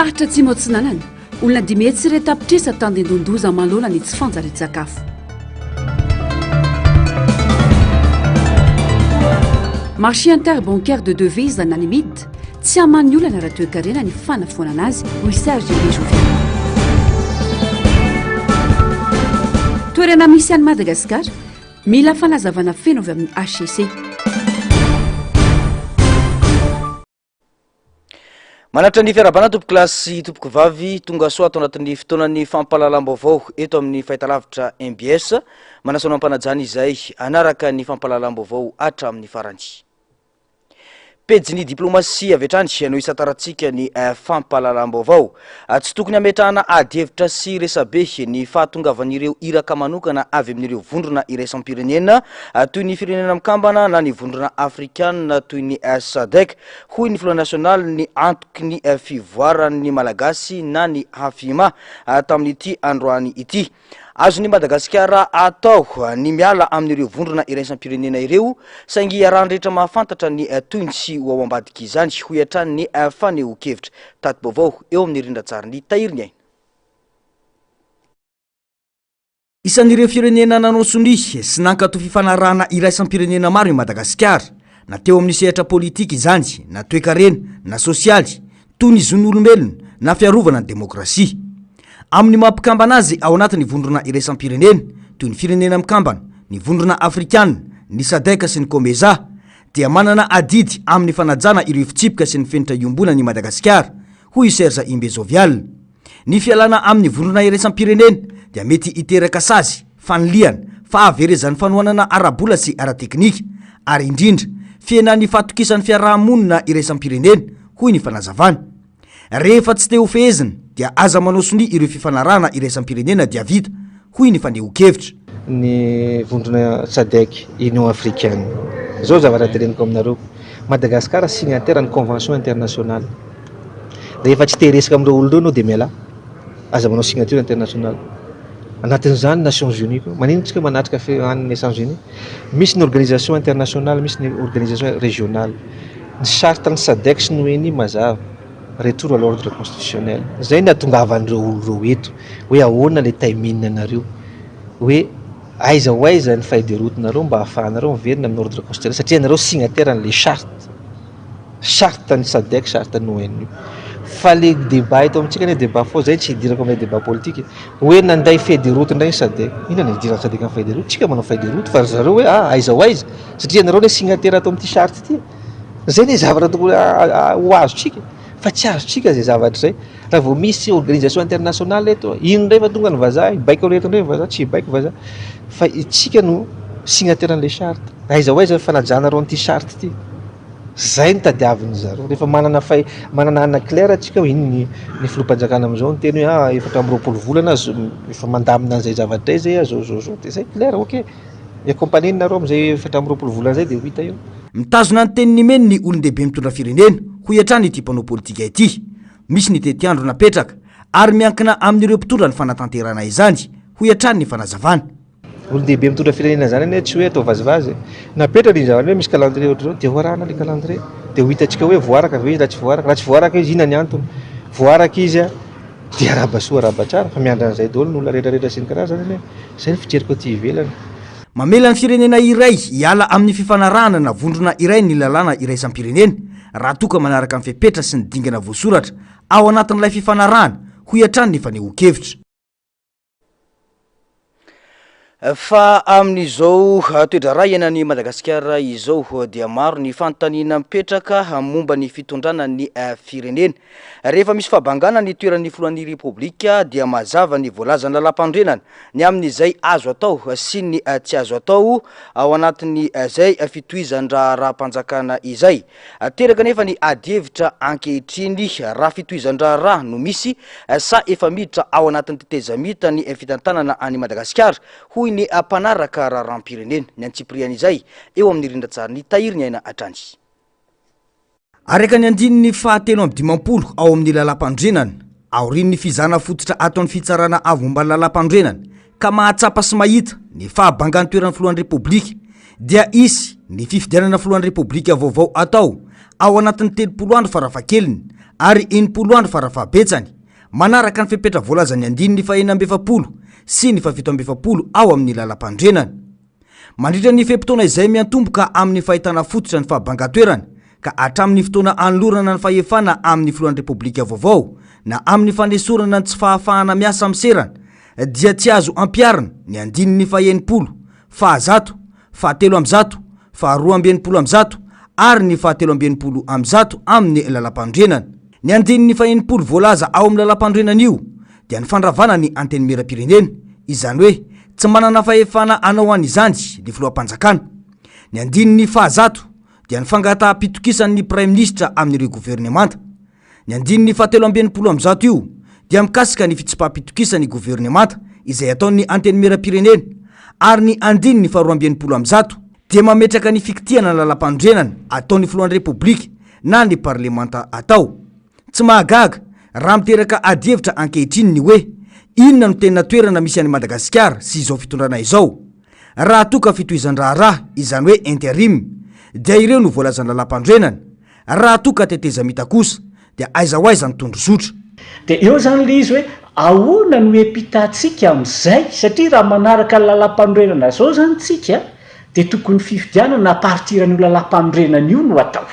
faritra tsy motsinanany olona dimetsy re tapitresa tandendondoza malola ny tsy fanjaret-sakafo marché interbancaire de devise ananimide tsy haman'ny olana raha toe-karena ny fanafoanana azy hoy Serge Bejovian. Toerana misy any Madagasikara mila fanazavana feno avy amin'ny HCC. Manatra ny fiarabana tompoko klasy tompoko vavy tonga soa ato anatin'ny fotoanan'ny fampahalalam-baovao eto amin'ny fahitalavitra MBS manasana ampanajana izay anaraka ny fampahalalam-baovao hatramin'ny farany. Pejy ny diplomasia avy hatrany no isataratsika ny fampahalalam-baovao. Tsy tokony hametrahana ady-hevitra sy resabe ny fahatongavan'ireo iraka manokana avy amin'ireo vondrona iraisam-pirenena toy ny firenena mikambana na ny vondrona afrikanina toy ny SADC hoy ny Front National ny antoky ny fivoaran'ny malagasy na ny hafima tamin'ity androany ity. Azo ny Madagasikara atao ny miala amin'ireo vondrona iraisam-pirenena ireo saingy arandrehetra mahafantatra ny toyny sy ho ao ambadika izany hoy hatrany ny faneho-kevitra taty-baovao eo amin'ny rindran-tsary ny tahiriny aina. Isan'ireo firenena nanao sony sy nankato fifanarahana iraisam-pirenena maro i Madagasikara na teo amin'ny sehatra politika izany na toe-karena na sosialy toy ny zon'olombelona na fiarovana ny demokrasia. Amin'ny mampikambana azy ao anatin'ny vondrona iraisam-pirenena toy ny firenena mikambana, ny vondrona afrikanina, ny SADC sy ny COMESA dia manana adidy amin'ny fanajana ireo fitsipika sy ny fenitra iombona ny Madagasikara hoy Serge Bejovian. Ny fialana amin'ny vondrona iraisam-pirenena dia mety iteraka sazy faniliana fa averezan'ny fanohanana arabola sy ara-teknika ary indrindra fienan'ny fatokisan'ny fiarahamonina iraisam-pirenena hoy ny fanazavana. Rehefa tsy teo fehezina dia aza manao soni ireo fifanarahana iraisam-pirenena dia vita hoy ny faneho-kevitra. Ny vondrona SADC Union Africaine zao zavatra tereniko aminareo Madagasikara signataire ny convention internationale. Rehefa tsy teresaka amin'ireo olon'ireo no dia miala aza manao signature internationale. Anatin'izany Nations Unies manino tsika manatrika fehan'ny Nations Unies misy ny organisation internationale misy ny organisation régionale. Ny charte ny SADC sy ny ONU mazava retour à l'ordre constitutionnel. Zay ny atongavan'ireo olon'ireo eto hoe ahoana le taimina anareo hoe aiza ho aiza ny fahaiderotonareo mba ahafahanareo miverina amin'ny ordre constitutionnel satria anareo signataire n'le charte ny SADC charte ny ONU. Fa le débat eto amintsika ny débat fao zay tsy hidirako amin'ny débat politique hoe nanday fahaideroto ndray ny SADC inona ny hidirako SADC amin'ny fahaideroto tsika manao fahaideroto fa zareo hoe aiza ho aiza satria anareo le signataire ato amin'ity charte ity. Zay ny zavatra tokony ho azotsika fa tsy azotsika zay zavatra zay raha vao misy organisation internationale eto ino ndray fa tonga ny vazaha ibaiko reto ndray vazaha tsy ibaiko vazaha fa itsika no signataire n'le charte aiza ho aiza fanajana an'ity charte ity. Zay ny tadiaviny zareo rehefa manana ana claire atsika hoe ino ny filoham-panjakana amin'izao ny teny hoe efatra amby roapolo volana efa mandamina an'izay zavatra zay zao dia zay claire ok accompagneny nareo amin'izay efatra amby roapolo volana zay dia ho hita eo. Mitazona ny teniny meny ny olon-dehibe mitondra firenena hoy hatrany ity mpanao politika ity. Misy ny tetiandro napetraka ary miankina amin'ireo mpitondra ny fanatanterana izany hoy hatrany ny fanazavana. Olon-dehibe mitondra firenena zany ane tsy hoe atao vazivazy napetraka ny zavatra hoe misy calendrier ohatr'izao dia hoarahana le calendrier dia ho hitantsika hoe voaraka ve raha tsy voaraka izy ina ny antony voaraka izy dia arabasoa arabatsara fa miandra an'izay daholo ny olona rehetrarehetra sy ny karazany zay ny fijeriko aty ivelany. Mamela ny firenena iray hiala amin'ny fifanarahana na vondrona iray ny lalàna iraisam-pirenena raha toka manaraka amin'ny fepetra sy ny dingana voasoratra ao anatin'ilay fifanarahana hoy hatrany ny faneho-kevitra. Fa amin'izao toedrara ianan'ny Madagasikara izao dia maro ny fanontaniana mipetraka momba ny fitondrana ny firenena. Rehefa misy fabangana ny toeran'ny filohan'ny repoblika dia mazava ny voalazany lalam-pandrenana ny amin'izay azo atao sy ny tsy azo atao ao anatin'ny zay fitohizan-draha raha-mpanjakana izay. Teraka nefa ny ady-hevitra ankehitriny raha fitohizan-draha raha no misy sa efa miditra ao anatin'ny tetezamita ny fitantanana any Madagasikara hoy ny mpanaraka raharam-pirenena ny antsipriana izay eo amin'ny rindran-tsary ny tahiriny aina hatrany. Araka ny andininy fahatelo amby dimampolo ao amin'ny lalam-pandrenana aorian'ny fizana fototra ato amin'ny fitsarana avo momba ny lalam-pandrenana ka mahatsapa sy mahita ny fahabangan'ny toeran'ny filohan'ny repoblika dia isy ny fifidianana filohan'ny repoblika vaovao atao ao anatin'ny 30 andro farafahakeliny ary 90 andro farafahabetsany manaraka ny fepetra voalazany andiny ny fa-7 sy ny fa-7 ao amin'ny lalam-pandrenany. Mandritra ny fepotona izay miantomboka amin'ny fahitana fototra ny fahabangatoerana ka hatramin'ny fotoana anolorana ny fahefana amin'ny filohan'ny repoblika vaovao na amin'ny fanesorana ny tsy fahafahana miasa miserana dia tsy azo ampiarina ny andiny ny fa-9, fa-100, fa-300, fa-200 ary ny fa-390 amin'ny lalam-pandrenana. Ny andiny ny fa-9 voalaza ao amin'ny lalam-pandrenana io dia ny fandravana ny anteny meram-pirenena, izany hoe tsy manana fahefana anao an'izany ny filoham-panjakana. Ny andiny ny fa-100 dia ny fangataham-pitokisan'ny prime ministre amin'ireo gouvernemanta. Ny andiny ny fa-390 io dia mikasika ny fitsipaham-pitokisan'ny gouvernemanta izay ataon'ny anteny meram-pirenena ary ny andiny ny fa-290 dia mametraka ny fikitiana ny lalam-pandrenana ataon'ny filohan'ny repoblika na ny parlemanta atao. Tsy mahagaga raha miteraka adihevitra ankehitriny ny hoe inona no tena toerana misy any Madagasikara sy izao fitondrana izao. Raha toka fitohizan-draharaha izany hoe interim dia ireo no voalazany lalam-pandrenana, raha toka teteza mita kosa dia aiza ho aiza ny tondrosotra. Dia eo zany le izy hoe ahoana no epitatsika amin'izay satria raha manaraka lalam-pandrenana zao zany tsika dia tokony fifidianana na partiran'io lalam-pandrenana io no atao.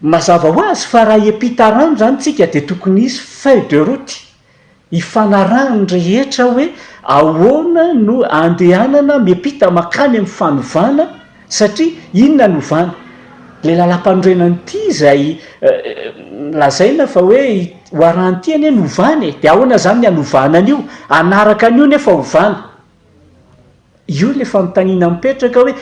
Mazava ho azy fa raha epita rano zany tsika dia tokony izy feuille de route ifanarahany rehetra hoe ahoana no andehanana miepita makany amin'ny fanovana satria inona novana. Le lalam-pandrenana ity izay lazaina fa hoe hoarantiany novany dia ahoana zany ny anovanany io, anaraka an'io nefa ovana. Io le fanontaniana mipetraka hoe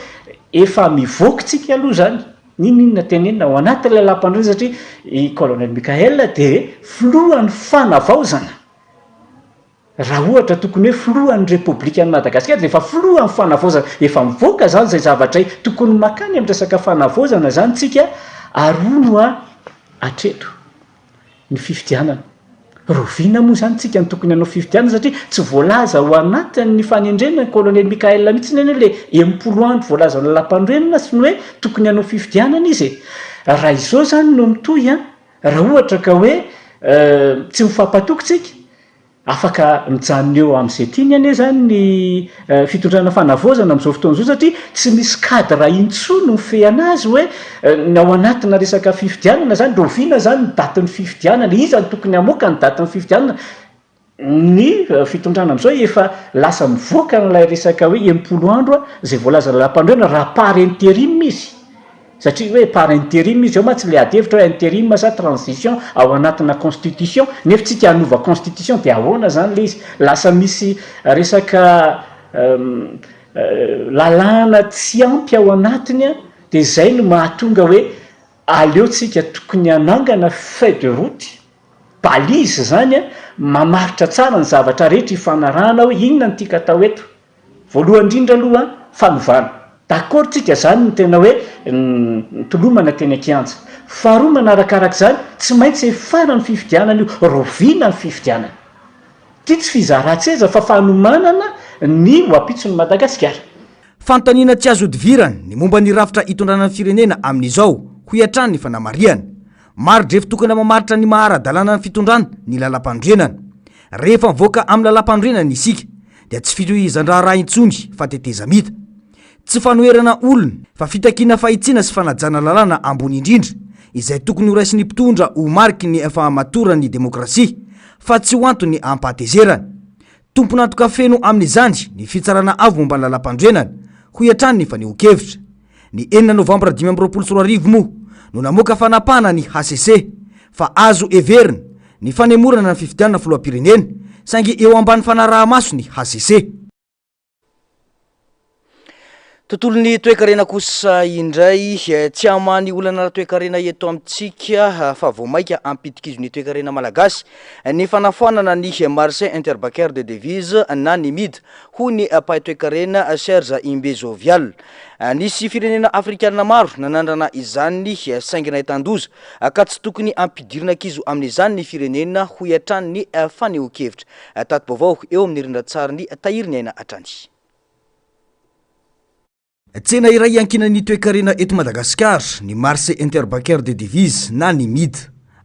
efa mivoakytsika aloha zany ninona tenenina ao anatin'ilay lalam-pandrenana satria i colonel Mikael dia filohan'ny fanavaozana. Raha ohatra tokony hoe filohan'ny repoblikan'ny Madagasikara dia efa filohan'ny fanavaozana, efa mivoaka zany zay zavatra tokony makany amin'ny resaka fanavaozana zany tsika arono atreto ny fifidianana. Roviana moa zany tsika ny tokony hanao fifidianana satria tsy voalaza ho anatin'ny fanendrenana colonel Mikael mihitsy neny le 90 andro voalaza ny lalam-pandrenana sy ny hoe tokony hanao fifidianana izy. Raha izao zany no mitohy raha ohatra ka hoe tsy mifampatoky tsika afaka mijanona eo amin'izay tiany ane zany ny fitondrana fanavaozana amin'izao fotoana izao satria tsy misy cadre intsony mifehy anazy hoe ny ao anatina resaka fifidianana zany roviana zany ny datin'ny fifidianana, iza ny tokony hamoaka ny datin'ny fifidianana. Ny fitondrana amin'izao efa lasa mivoaka n'ilay resaka hoe 90 andro zay voalaza lalam-pandrenana raha par intérim izy. Satria hoe par intérim izy eo ma tsy le adihevitra hoe intérim sa transition ao anatina constitution nefa tsika hanova constitution dia ahoana zany le izy. Lasa misy resaka lalàna tsy ampy ao anatiny dia izay no mahatonga hoe aleotsika tokony hanangana feuille de route, balise zany mamaritra tsara ny zavatra rehetra ifanarahana hoe inona ny tiaka atao eto. Voalohany indrindra aloha fanovana. D'accord tsika zany ny tena hoe tolomana teny an-kianja. Faharoa manarakarak' zany tsy maintsy efara ny fifidianana io, roviana ny fifidianana. Ty tsy fizaratseza fa fanomanana ny hoapitson'ny Madagasikara. Fanontaniana tsy azo odivirana ny momba ny rafitra hitondranan'ny firenena amin'izao ho iatrany ny fanamariana. Maro drefo tokony mamaritra ny mahara-dalàna ny fitondrana ny lalam-pandrenana. Rehefa mivoaka amin'ny lalam-pandrenana isika dia tsy fitohizan-draharaha intsony fa teteza mita. Tsy fanoherana olona fa fitakiana fahitsiana sy fanajana lalàna ambony indrindra izay tokony ho raisin'ny mpitondra ho mariky ny fahamatorany demokrasia fa tsy ho antony ampahatezerana. Tompon'antoka feno amin'izany ny fitsarana avo momba ny lalam-pandrenana ho iatrany ny fanehoan-kevitra. Ny 9 novambra 2024 moa no namoaka fanapahana ny HCC fa azo everina ny fanemorana ny fifidianana filoham-pirenena saingy eo ambany fanaraha-maso ny HCC. Tontolon'ny toe-karena kosa indray tsy hamany olana toe-karena eto amintsika fa vao maika ampitikizony toe-karena malagasy ny fanafoanana ny marché interbancaire de devise na NIMID ho ny mpahay toe-karena Serge Imbezovial. Nisy firenena afrikanina maro nanandrana izany saingina etan-doza ka tsy tokony ampidirina ankizo amin'izany ny firenena ho iatrany ny fanehoan-kevitra. Tato-baovao eo amin'ny rindran-tsary ny Tahiriny Aina Atrany. tsena iray ankinany toe-karena eto Madagasikara ny marché interbancaire de devise na ny MID.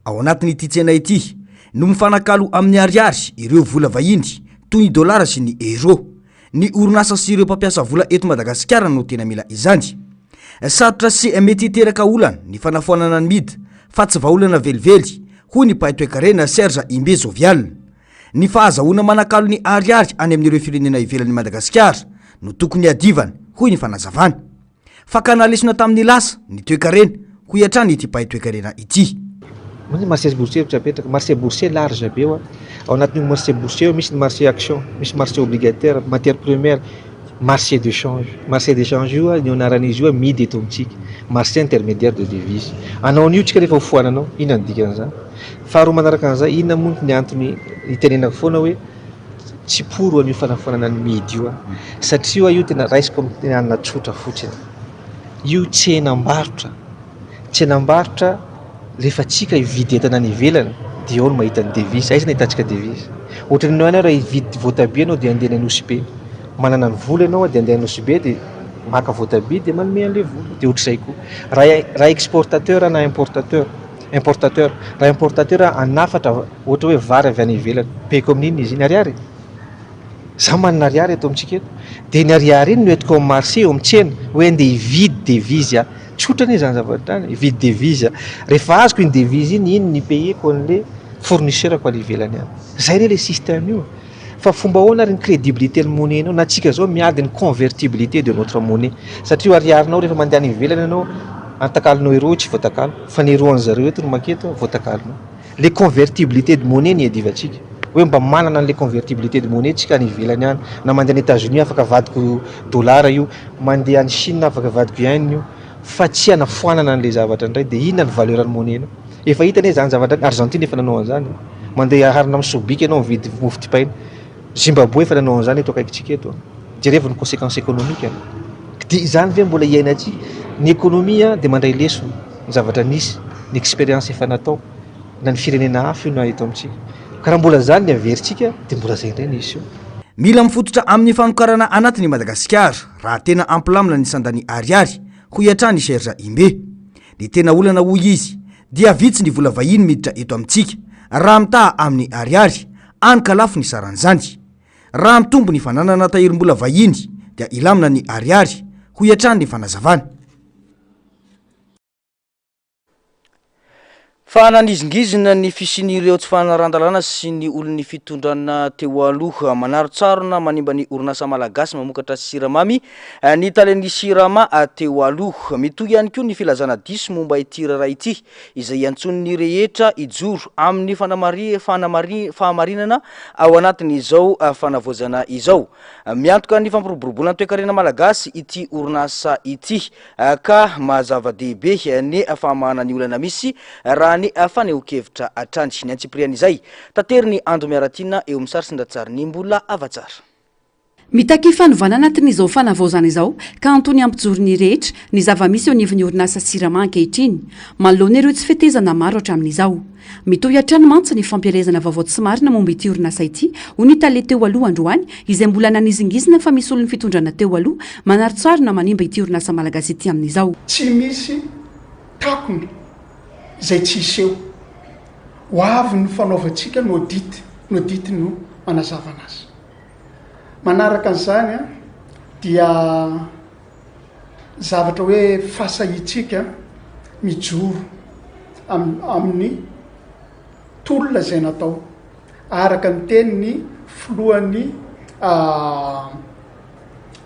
Ao anatin'ity tsena ity no mifanakalo amin'ny ariary ireo vola vahiny toy ny dolara sy ny euro. Ny orinasa sy ireo mpampiasa vola eto Madagasikara no tena mila izany. Sarotra sy mety teraka olana ny fanafoanana ny MID fa tsy vaolana velively hoy ny mpahay toe-karena Serge Imbe Zovial. Ny fahazahoana manakalo ny ariary any amin'ireo firenena ivelan'ny Madagasikara no tokony adivana hoy ny fanazavana. Fakana lesona tamin'ny lasa ny toe-karena hoy hatrany ity mpahay toe-karena ity. Ny marché boursier trapetraka marché boursier large be ao anatin'ny marché boursier misy ny marché action, misy marché obligataire, matière première, marché d'échange. Marché d'échange io ny anaran'izy io MID eto amintsika, marché intermédiaire de devise. Anao an'io tsika rehefa hofoananao, inona ny dikan'izany? Faharoa manaraka an'izay, inona moa ny antony itenenako foana hoe tsy poro an'io fanafoanana ny MID io satria io tena raisiko amin'ny anana tsotra fotsiny. Io tsenam-barotra, tsenam-barotra rehefa tsika hividy entana ny ivelany dia ao no mahita ny devise, aiza ny ahitantsika devise. Ohatra ny anao raha hividy voatabia anao dia andeha any Nosy manana ny vola ianao dia andeha any Nosy dia maka voatabia dia manome an'ilay vola. Dia ohatr'izay koa raha exportateur na importateur, raha importateur anafatra ohatra hoe vary avy any ivelany peko amin'iny izy ny ariary. Zaho manana ariary eto amintsika eto dia ny ariary iny no entiko amin'ny marché eo amintsena hoe andeha hividy devise tsotra ny zany zavatra hividy devise. Rehefa azoko iny devise iny ny payeko an'le fournisseurako any ivelany any. Zay le système io. Fa fomba ahoana ary ny crédibilité ny monnaie anao na tsika zao miady ny convertibilité de notre monnaie satria ariarinao rehefa mandeha any ivelany anao antakalonao euro tsy voatakalo fa ny euro an'zareo eto no maketo voatakalonao. Le convertibilité de monnaie ny adivatsika hoe mba manana an'le convertibilité de monnaie tsika any ivelany any na mandeha any États-Unis afaka vadiko dolara io, mandeha any Chine afaka vadiko yen io, fa tsy anafoanana an'le zavatra indray dia inona ny valeur ny monnaie anao. Efa hitany zany zavatra Argentine efa nanao an'izany, mandeha harina amin'ny sobika ianao mividy mofo dipaina. Zimbabwe efa nanao an'izany eto akaikitsika eto. Jereva ny conséquence économique. Dia izany ve mbola iainantsika ny économie dia mandray leso ny zavatra nisy, ny expérience efa natao na ny firenena hafa io na eto amintsika. Ka raha mbola zany ny averintsika dia mbola zay indray nisy io. Mila mifototra amin'ny fanokarana anatin'ny Madagasikara raha tena ampilamina ny sandany ariary hoy hatrany Serge Imbe. Ny tena olana hoy izy dia vitsy ny vola vahiny miditra eto amintsika raha mitaha amin'ny ariary any ka lafo ny saran'izany. Raha mitombo ny fananana tahirim-bola vahiny dia ilamina ny ariary hoy hatrany ny fanazavana. Fa nanizingizina ny fisin'ireo tsy fanarandalana sy ny olon'ny fitondrana teo aloha manaro tsarona manimba ny orinasa malagasy mamokatra siramamy ny talen'ny sirama teo aloha. Mitoy ihany koa ny filazana diso momba ity raha ity izay antson'ny rehetra ijoro amin'ny fahamarinana ao anatin'izao fanavozana izao. Miantoka ny fampiroborobolana toe-karena malagasy ity orinasa ity ka mazava-dehibe ny fahamahana ny olana misy raha ny fanehoan-kevitra atrany ny antsipriana izay tatery ny Andro Miaratina eo amin'ny sary sindatsara ny mbola avatsara. Mitaky fanovana anatin'izao fanavaozana izao ka antony ampijoro ny rehetra ny zava-misy eo anivon'ny orinasa sirama ankehitriny manoloana ireo tsy fitezana maro hatramin'izao. Mitohy hatrany mantsy ny fampielezana vaovao tsy marina momba ity orinasa ity ho ny tale teo aloha androany izay mbola nanizingizina fa misy olon'ny fitondrana teo aloha manaro-tsarina manimba ity orinasa malagasy ity amin'izao. Tsy misy takony zay tsy iseho ho avy ny fanaovantsika no dity no manazavana azy. Manaraka an'izany dia zavatra hoe fasahitsika mijoro amin'ny tolona zay natao araka ny teniny filohan'ny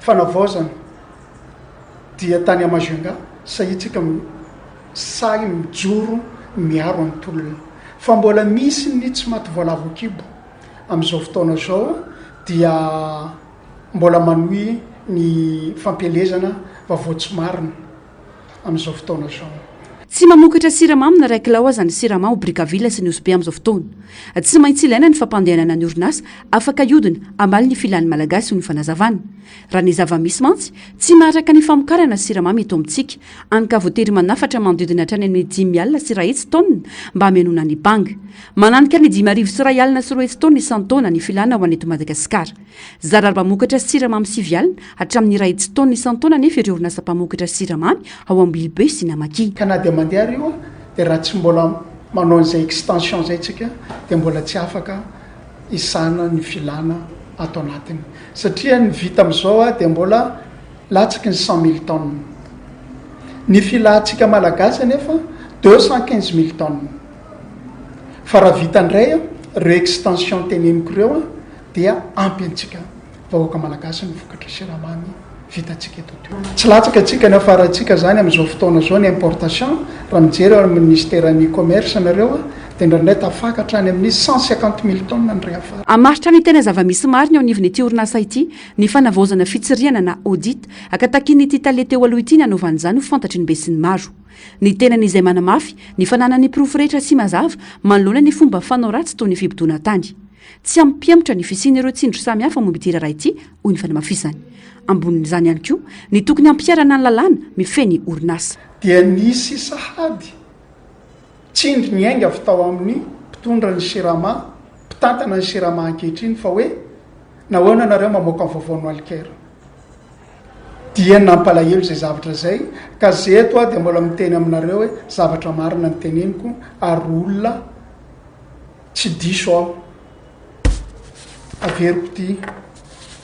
fanavaozana dia tany Amajunga sahitsika sahy mijoro miaro amin'ny tolona fa mbola misy ny tsy maty voalavo kibo amin'izao fotoana zao dia mbola manohy ny fampielezana vaovao tsy marina amin'izao fotoana zao. tsy mamokatra siramamy na raiky lao aza ny sirama ho brikavila sy ny osbe amin'izao fotoana tsy maintsy ilaina ny fampandehanana ny orinasa afaka iodina amaly ny filan'ny malagasy ho ny fanazavana raha ny zava-misy mantsy tsy maharaka ny famokarana siramamy eto amintsika anka voatery manafatra mandodina hatrany amin'ny 5 sy rahetsy taonina mba hamenona ny banga mananika ny 5 sy ray sy roetsy taona isan-taona ny filana ho aneto Madagasikara zara mamokatra siramamy 7 hatramin'ny rahetsy taona isan-taona nefa ireo orinasa mpamokatra siramamy ao Ambilibe sy Namaki ka na dia mandeha io dia raha tsy mbola manao an'izay extension zay tsika dia mbola tsy afaka isana ny filana ato anatiny satria ny vita amin'izao dia mbola latsaky ny 100 000 tonnes ny filantsika malagasy nefa 215 000 tonnes fa raha vita ndray reo extension teneniko ireo dia ampy antsika vahoaka malagasy ny vokatra siramamy vitatsika eto tsy latsaka atsika ny afaratsika zany amin'izao fotoana zao ny importation raha mijery ao amin'ny ministèren'ny commerce nareo dia ndraindray tafakatra any amin'ny 150 000 tonnes ndray afara amaritra ny tena zava-misy mariny ao anivony ity orinasa ity ny fanavaozana fitsiriana na audit akatakiany ity tale teo aloha ity ny anaovan'izany ho fantatry ny be sy ny maro ny tenan'izay manamafy ny fananany profo rehetra sy mazava manoloana ny fomba fanao ratsy toy ny fibodona tany tsy ampiamitra ny fisiany ireo tsindro samy hafa momba ity raharaha ity hoy ny fanamafisany ambonin'izany ihany koa ny tokony ampiarana ny lalàna mifeny orinasa dia nisy sahady tsindry ny ainga avy tao amin'ny mpitondra ny sirama mpitantana ny sirama ankehitriny fa hoe nahoana nareo mamoaka ny vaovao no alikera dia nampalahelo izay zavatra zay ka zeto dia mbola miteny aminareo hoe zavatra marina ny teneniko ary olona tsy diso aho averiko ty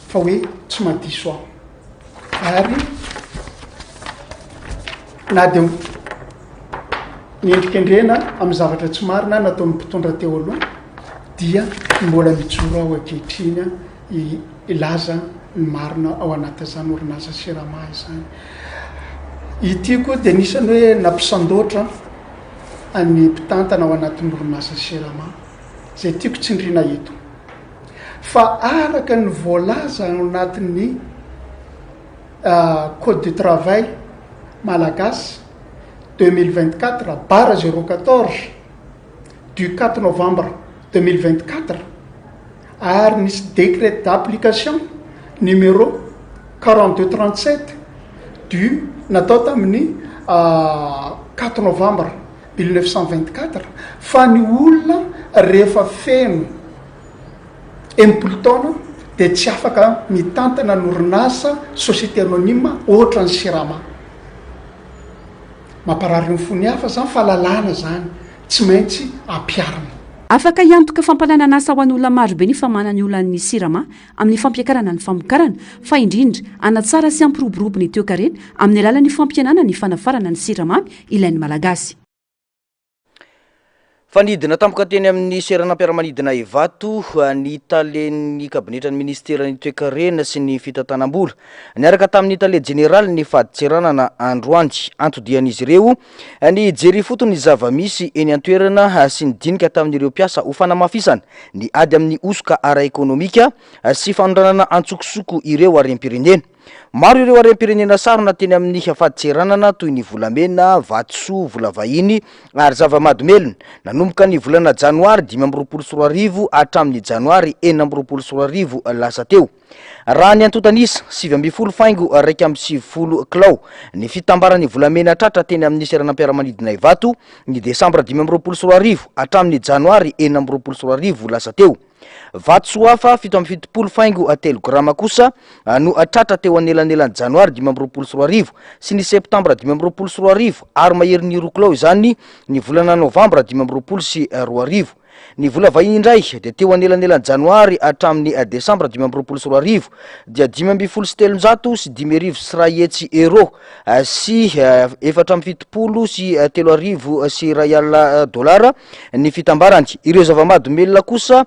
fa hoe tsy madiso aho ary na dia niendrikendrena amin'ny zavatra tsy marina nataon'ny mpitondra teo aloha dia mbola mijoro aho ankehitriny ilaza ny marina ao anatin'izany orinasa sirama izany ity koa dia nisany hoe nampisandoatra any mpitantana ao anatin'ny orinasa sirama zay tiako tsindrina eto fa araka ny voalaza ao anatin'ny code du travail malagasy 2024 barra 014 du 4 novembre 2024 ary nisy décret d'application numéro 4237 du natao tamin'ny 4 novembre 1924 fa ny olona rehefa feno empolo taona dia tsy afaka mitantana ny orinasa société anonyme ohatra ny sirama mamparary ny fony hafa zany fa lalàna zany tsy maintsy ampiarana afaka iantoka fampananana asa ho an'olona marobe ny famanany olan'ny sirama amin'ny fampiakarana ny famokarana fa indrindra anatsara sy ampiroborobo ny teokarena amin'ny alalan'ny fampianana ny fanafarana ny siramamy ilain'ny malagasy fanidina tampoka teny amin'ny seranam-piaramanidina Ivato ny talen'ny kabinetra ny ministeran'ny toekarena sy ny fitantanam-bola niaraka tamin'ny tale jeneraly ny faditseranana androany antodian'izy ireo ny jery fotony zava-misy eny an-toerana sy ny dinika tamin'ireo mpiasa ho fanamafisana ny ady amin'ny osoka ara-ekonomika sy fanondranana antsokosoko ireo arem-pirenena maro ireo arem-pirenena sarona teny amin'ny faditseranana toy ny volamena vatsoa vola vahiny ary zava-madomelona nanomboka ny volana janoary 2024 hatramin'ny janoary 2024 lasa teo raha ny antotanisa 7 faingo 1 kilao ny fitambarany volamena tratra teny amin'ny seranam-piaramanidina Ivato ny desambra 2024 hatramin'ny janoary 2024 lasa teo vatsoa hafa 7 faingo 3 grama kosa no tratra teo anelanelan'ny janoary 2024 sy ny septambra 2024 ary maherin'ny 2 kilao izany ny volana novambra 2024 sy 2 ny vola vahiny indray dia teo anelanelan'ny janoary hatramin'ny desambra 2024 dia 5,700 sy 5,000 sy rahetsy euro sy 470 sy 3,000 sy rayala dolara ny fitambarany ireo zava-madomelona kosa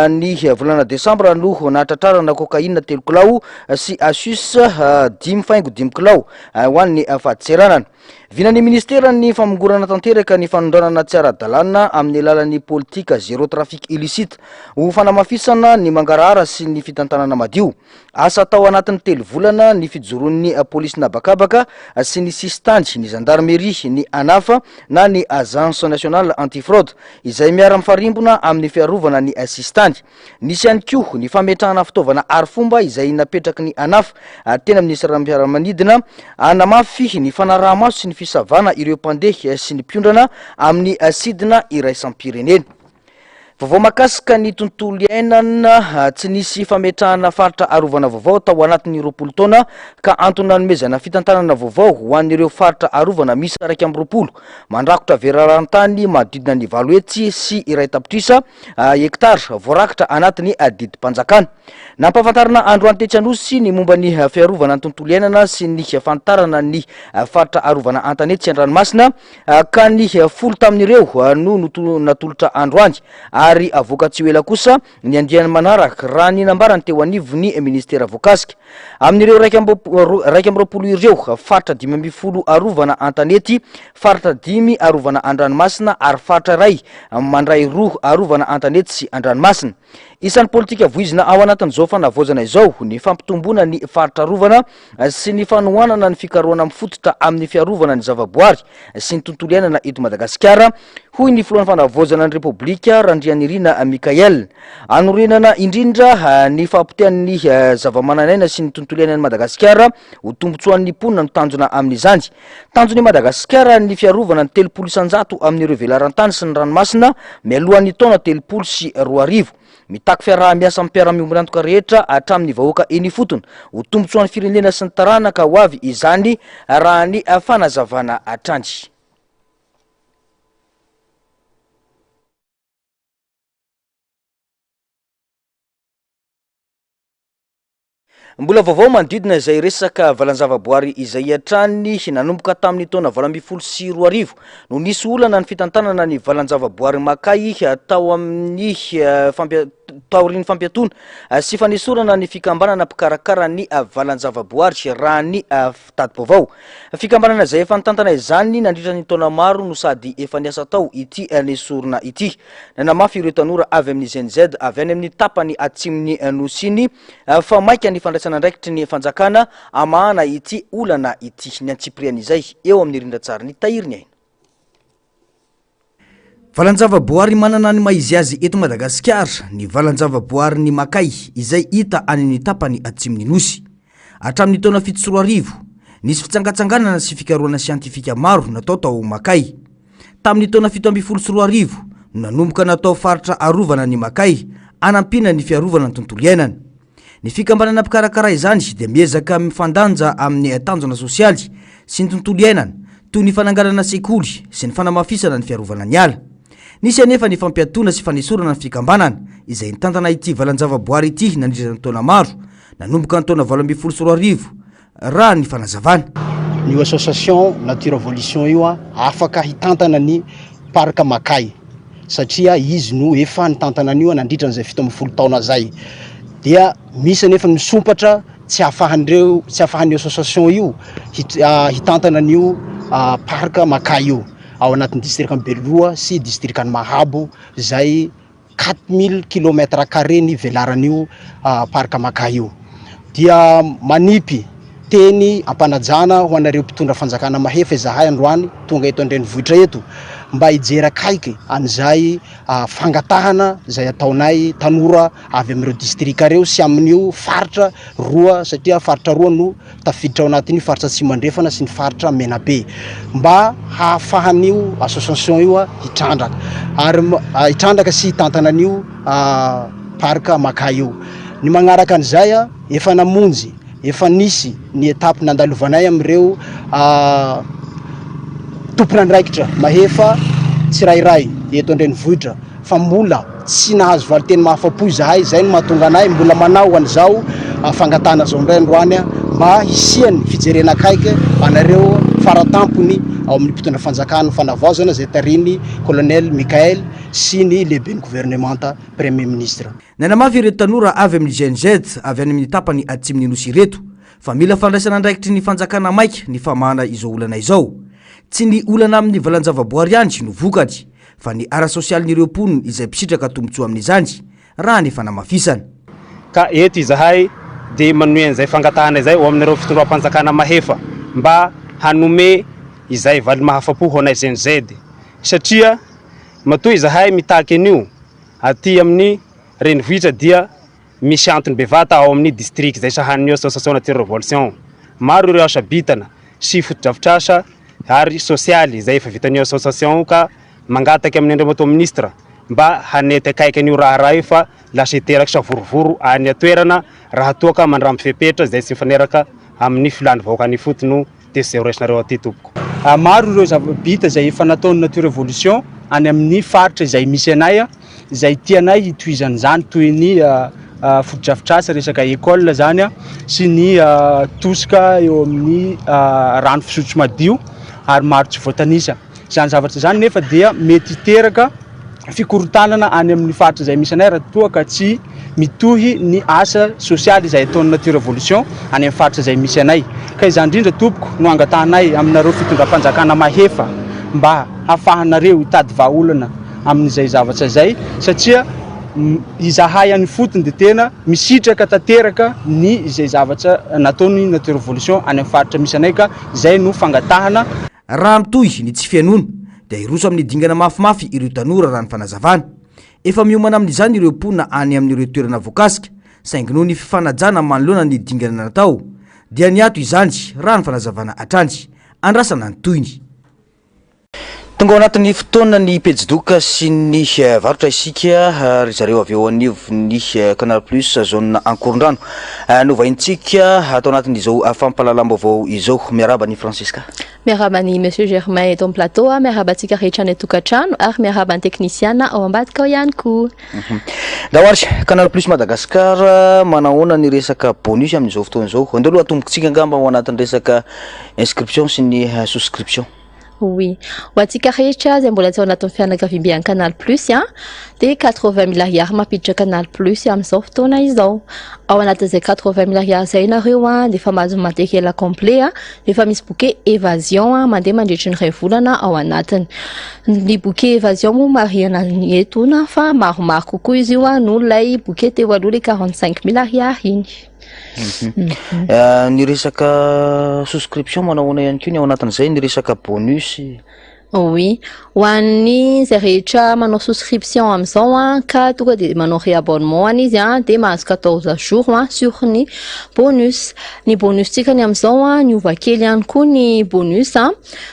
ny volana desambra no nahatratrarana cocaïne 3 kilao sy asus 10 faingo 5 kilao ho an'ny faditseranana Vinany ministera ny famongorana tanteraka ny fanondranana tsy ara-dalàna amin'ny alalan'ny politika zéro trafic illicite ho fanamafisana ny mangarahara sy ny fitantanana madio. Asa tao anatin'ny 3 volana ny fijoron'ny polisy nabakabaka sy ny sistandy ny gendarmerie ny ANAF na ny agence nationale antifraude izay miara mifarimbona amin'ny fiarovana ny sistandy. Nisy ihany koa ny fametrahana fitaovana arifomba izay napetraky ny ANAF teny amin'ny sarapiaramanidina anamafy ny fanaraha-maso sy ny fisavana ireo mpandeha sy ny mpiondana amin'ny sidina iraisam-pirenena. Vaovao makasika ny tontolo iainana tsy nisy fametrahana faritra arovana vaovao tao anatin'ny 20 taona ka antony nanomezana fitantanana vaovao ho an'ireo faritra arovana misy 120 mandrakotra verarantany manodidina ny 7 hetsy sy 1 tapitrisa hektara voarakitra anatiny didi-panjakana. Nampafantarana Androany Tetsanosy ny momba ny fiarovana ny tontolo iainana sy ny fantarana ny faritra arovana Antanety sy Andranomasina ka ny folo tamin'ireo no natolotra Androany ary avoaka tsy ela kosa ny andiany manaraka raha ny nambarany teo anivony ministera voakasika. Amin'ireo 20 ireo faritra 5 arovana Antanety, faritra 5 arovana Andranomasina ary faritra 2 mandray 2 arovana Antanety sy Andranomasina. Isan'ny politika voizina ao anatin'izao fanavozana izao ny fampitombona ny faritra arovana sy ny fanohanana ny fikarohana mifototra amin'ny fiarovana ny zavaboary sy ny tontolo iainana eto Madagasikara, hoy ny filohan'ny fanavozana ny Repoblika Randrianirina Mikael. Anorenana indrindra ny fampitehan'ny zavamananaina sy ny tontolo iainan'ny Madagasikara ho tombotsoan'ny mponina no tanjona amin'izany. Tanjon'i Madagasikara ny fiarovana ny 30 isanjato amin'ireo velarantany sy ny ranomasina mialohan'ny taona 32 mitaky fiaraha-miasa amin'ny mpiara-miombona antoka rehetra hatramin'ny vahoaka eny fotony ho tombotsoan'ny firenena sy ny taranaka ho avy izany raha ny fanazavana atrandy. Mbola vaovao manodidina izay resaka valanjavaboary izay atrany nanomboka tamin'ny taona 2012 no nisy olana ny fitantanana ny valanjavaboary makay tao amin'ny taorian'ny fampiatona sy fanesorana ny fikambanana mpikarakara ny valanjavaboary raha ny tady-baovao. Fikambanana izay efa nitantana izany nandritra ny taona maro no sady efa niasa tao ity nesorina ity. Nanamafy ireo tanora avy amin'ny GNZ avy any amin'ny tapany atsimony nosiny fa maika ny fandraisana ndraikitry ny fanjakana amahana ity olana ity ny antsiprian'izay eo amin'ny rindratsara ny tahiriny aina. Valanjavaboary manana ny maizy azy eto Madagasikara ny valanjavaboary ny makay izay hita any amin'ny tapany atsimony nosy. Hatramin'ny taona 7 nisy fitsangatsanganana sy fikarohana siantifika maro natao tao makay. Tamin'ny taona 7 no nanomboka natao faritra arovana ny makay anampina ny fiarovana ny tontolo iainana. Ny fikambanana mpikarakara izany dia miezaka mifandanja amin'ny tanjona sosialy sy ny tontolo iainana toy ny fananganana sekoly sy ny fanamafisana ny fiarovana ny ala. Nisy anefa ny fampiatona sy fanesorana ny fikambanana izay nitantana ity valanjavaboary ity nandritra ny taona maro nanomboka ny taona 2012 raha ny fanazavana. Ny association Nature Evolution io afaka hitantana ny parka makay satria izy no efa nitantana an'io nandritra n'izay 17 taona zay. Dia misy anefa misompatra tsy afahan'ny association io hitantana an'io parka makay io ao anatin'ny district Beloa sy district Mahabo zay 4000 km² ny velaran'io parka makay io. Dia manipy teny ampanajana ho anareo mpitondra fanjakana mahefa izahay androany tonga eto andrenivohitra eto mba hijery akaiky an'izay fangatahana zay ataonay tanora avy amin'ireo distrika reo sy amin'io faritra roa satria faritra roa no tafiditra ao anatin'io faritra Tsimandrefana sy ny faritra Menabe mba hahafahan'io association io hitrandraka ary hitrandraka sy hitantana an'io parka makay io. Ny magnaraka an'izay efa namonjy efa nisy ny etape nandalovanay amin'ireo tompon'andraikitra mahefa tsirairay eto andrenivohitra fa mbola tsy nahazo valiteny mahafapo izahay zay no mahatonga anay mbola manao an'izao fangatana zao indray androany mba hisiany fijerena akaiky anareo faratampony ao amin'ny mpitondra fanjakana fanavaozana zay tariny colonel Mikael sy ny lehibe ny gouvernementa premier ministre. Nanamafy ireo tanora avy amin'ny GNZ avy any amin'ny tapany atsimony nosy ireto fa mila fandraisana andraikitry ny fanjakana maika ny famana izao olana izao. tsy ny olana amin'ny valanjavaboary ihany no vokatry fa ny ara sosialin'ireo mponina izay mpitsitraka tombotsoa amin'izany raha ny fanamafisana ka eto izahay dia manome an'izay fangatahana izay ao amin'ireo fitondram-panjakana mahefa mba hanome izay valy mahafapo ho anay GNZ satria matoa izahay mitaky an'io aty amin'ny renivohitra dia misy antony bevata ao amin'ny district izay sahanin'ny association nature revolution maro ireo asa bitana sy fotodrafitrasa ary sosialy izay efa vitan'ny association ka mangataky amin'ny andriamato ministra mba hanety akaiky an'io raha io fa lasa iteraka savorovoro any atoerana raha toa ka mandramby fepetra izay sy mifaneraka amin'ny filany vahoaka ny fotony TCO resinareo aty tompoko. Maro ireo zava-bita izay efa nataon'ny nature revolution any amin'ny faritra izay misy anay izay tianay hitohizan'izany toy ny fotodrafitrasa resaka école zany sy ny tosika eo amin'ny rano fisotro madio ary maro tsy voatanisa zany zavatra zany nefa dia mety hiteraka fikorotanana any amin'ny faritra izay misy anay raha toa ka tsy mitohy ny asa sosialy izay ataon'ny nature revolution any amin'ny faritra izay misy anay ka izany indrindra tompoko no angatahanay aminareo fitondram-panjakana mahefa mba hafahanareo hitady vahaolana amin'izay zavatra zay satria izahay any fotony dia tena misitraka tanteraka ny izay zavatra nataon'ny nature revolution any amin'ny faritra misy anay ka izay no fangatahana raha mitohy ny tsy fianoana dia iroso amin'ny dingana mafimafy ireo tanora raha ny fanazavana efa miomana amin'izany ireo mponina any amin'ireo toerana voakasika saingy noho ny fifanajana manoloana ny dingana natao dia niato izany raha ny fanazavana atrany andrasana ny toyny tonga ao anatin'ny fotoana ny pejidoka sy ny varotra isika ry zareo avy eo anivony Canal Plus zone Ankorondrano novaintsika atao anatin'izao fampahalalam-baovao izao miaraba ny Francisca. Miaraba ny Monsieur Germain eto amin'ny plateau miaraba antsika rehetra ny tokantrano ary miaraba ny teknisiana ao ambadika ao ihany koa. Daoary Canal Plus Madagascar manahoana ny resaka bonus amin'izao fotoana izao andeo aloha atombokantsika angamba ao anatin'ny resaka inscription sy ny souscription. Oui, watika rehetra zay mbola tsy ao anatin'ny fianakaviam-bian'ny Canal Plus dia 80 000 ariary mampiditra Canal Plus amin'izao fotoana izao. Ao anatin'izay 80 000 ariary izay nareo dia efa mahazo materiel complet dia efa misy bouquet évasion mandeha mandritra ny 2 volana ao anatiny. Ny bouquet évasion moa mariana ny etona fa maromaro kokoa izy io noho ilay bouquet teo aloha le 45 000 ariary iny. Ny resaka souscription manahoana ihany koa ny ao anatin'izay ny resaka bonus. Oui, ho an'ny zay rehetra manao souscription amin'izao ka tonga dia manao réabonnement izy dia mahazo 14 jours sur ny bonus. Ny bonus tsikany amin'izao ny ova kely ihany koa ny bonus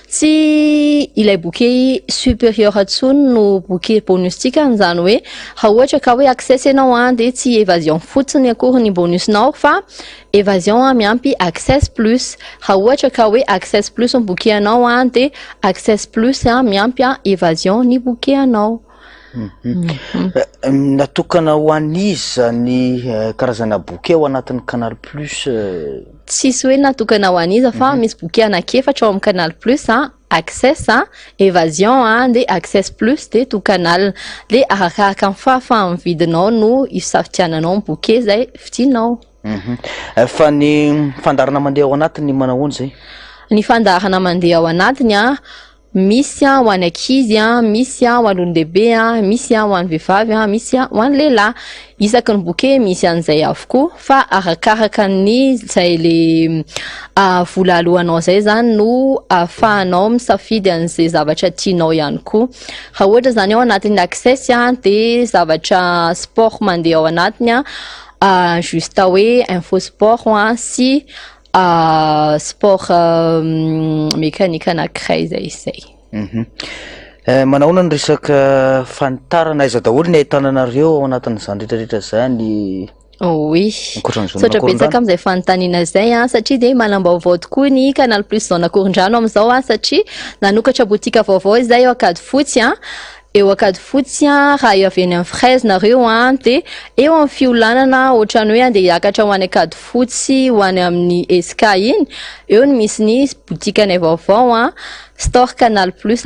tsy ilay bouquet supérieur antsony no bouquet bonus tsikany zany hoe raha ohatra ka hoe access ianao dia tsy évasion fotsiny akory ny bonusnao fa évasion miampy access plus. Raha ohatra ka hoe access plus ny bouquet anao dia access plus miampy évasion ny bouquet anao. Natokana ho an'iza ny karazana bouquet ao anatin'ny Canal Plus? Tsisy hoe natokana ho an'iza fa misy bouquet anakefatra ao amin'ny Canal Plus access évasion dia access plus dia tout canal dia arakaraka amin'ny fahafahan'ny vidinao no isafidiananao ny bouquet zay vidinao. Fa ny fandarana mandeha ao anatiny manahoana zay? Ny fandarana mandeha ao anatiny misy ho an'ny ankizy misy ho an'olon-dehibe misy ho an'ny vehivavy misy ho an'ny lehilahy. Isaky ny bouquet misy an'izay avokoa fa arakaraka ny zay le vola alohanao zay zany no ahafahanao misafidy an'izay zavatra tianao ihany koa. Raha ohatra zany ao anatin'ny access dia zavatra sport mandeha ao anatiny juste hoe info sport sy sport mécanique anankiray zay. Manahoana ny resaka fanitarana aiza daholo ny ahitananareo ao anatin'izany rehetrarehetra zany? Oui, sotra betsaka amin'izay fanontaniana zay satria dia manam-baovao tokoa ny Canal Plus zone Ankorondrano amin'izao satria nanokatra botika vaovao izay eo Ankady Fotsy eo Ankady Fotsy raha eo avy any amin'ny fraise nareo dia eo amin'ny fiolanana ohatrany hoe andeha hiakatra ho any Ankady Fotsy ho any amin'ny SK iny eo ny misy ny botikany vaovao store Canal Plus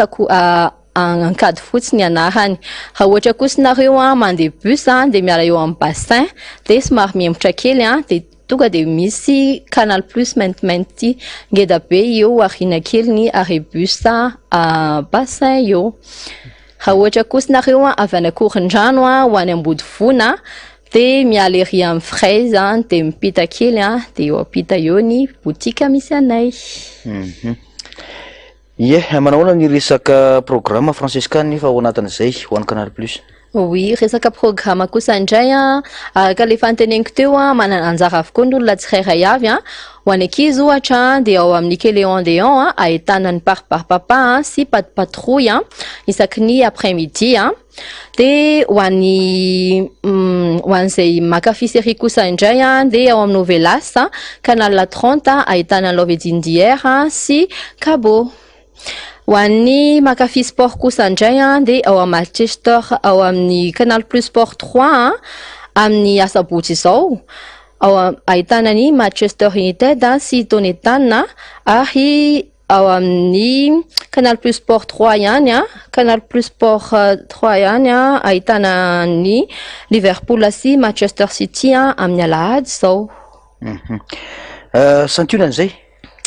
Ankady Fotsy ny anarany. Raha ohatra kosa nareo mandeha bus dia miala eo amin'ny bassin dia somary miembotra kely dia tonga de misy Canal Plus maintimainty ngeda be eo arina kely ny Arébus bassin eo. Raha ohatra kosa nareo avy any Akorondrano ho any Ambodifona de miala ery amin'ny fraise de mipita kely de eo apita eo ny botika misy anay. Manahoana ny resaka programme Francesca nefa ao anatin'izay ho an'ny Canal Plus? Oui, resaka programme kosa indray araka le fanteneniko teo manana anjara avokoa ny olona tsirairay avy ho any ankizy ohatra de ao amin'ny Nickelodeon Déon ahitana ny Papa sy Patrouille isaky ny après-midi de ho an'izay mankafy série kosa indray de ao amin'ny Novelas Canal 30 ahitana Love et d'Indière sy Cabot. Ho an'ny mankafy sport kosa indray de ao amin'ny Manchester ao amin'ny Canal Plus Sport 3 amin'ny asabotsy izao ahitana ny Manchester United sy Tonetana ary ao amin'ny Canal Plus Sport 3 ihany Canal Plus Sport 3 ihany ahitana ny Liverpool sy Manchester City amin'ny alahady izao. Santionan'izay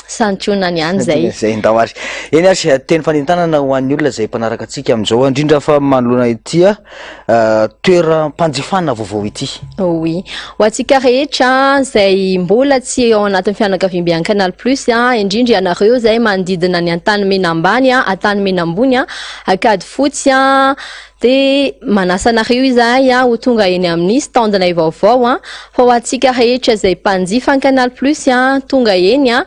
santionany ihany zay ndao ary eny ary teny fanentanana ho an'ny olona zay mpanaraka antsika amin'izao indrindra fa manoloana ity toeram-panjifana vaovao ity. Oui, ho antsika rehetra zay mbola tsy ao anatin'ny fianakaviam-be Canal Plus indrindra ianareo zay manodidina ny antany mena ambany antany mena ambony akady fotsy de manasa anareo izay ho tonga eny amin'ny standnay vaovao fa ho antsika rehetra zay mpanjifa Canal Plus tonga eny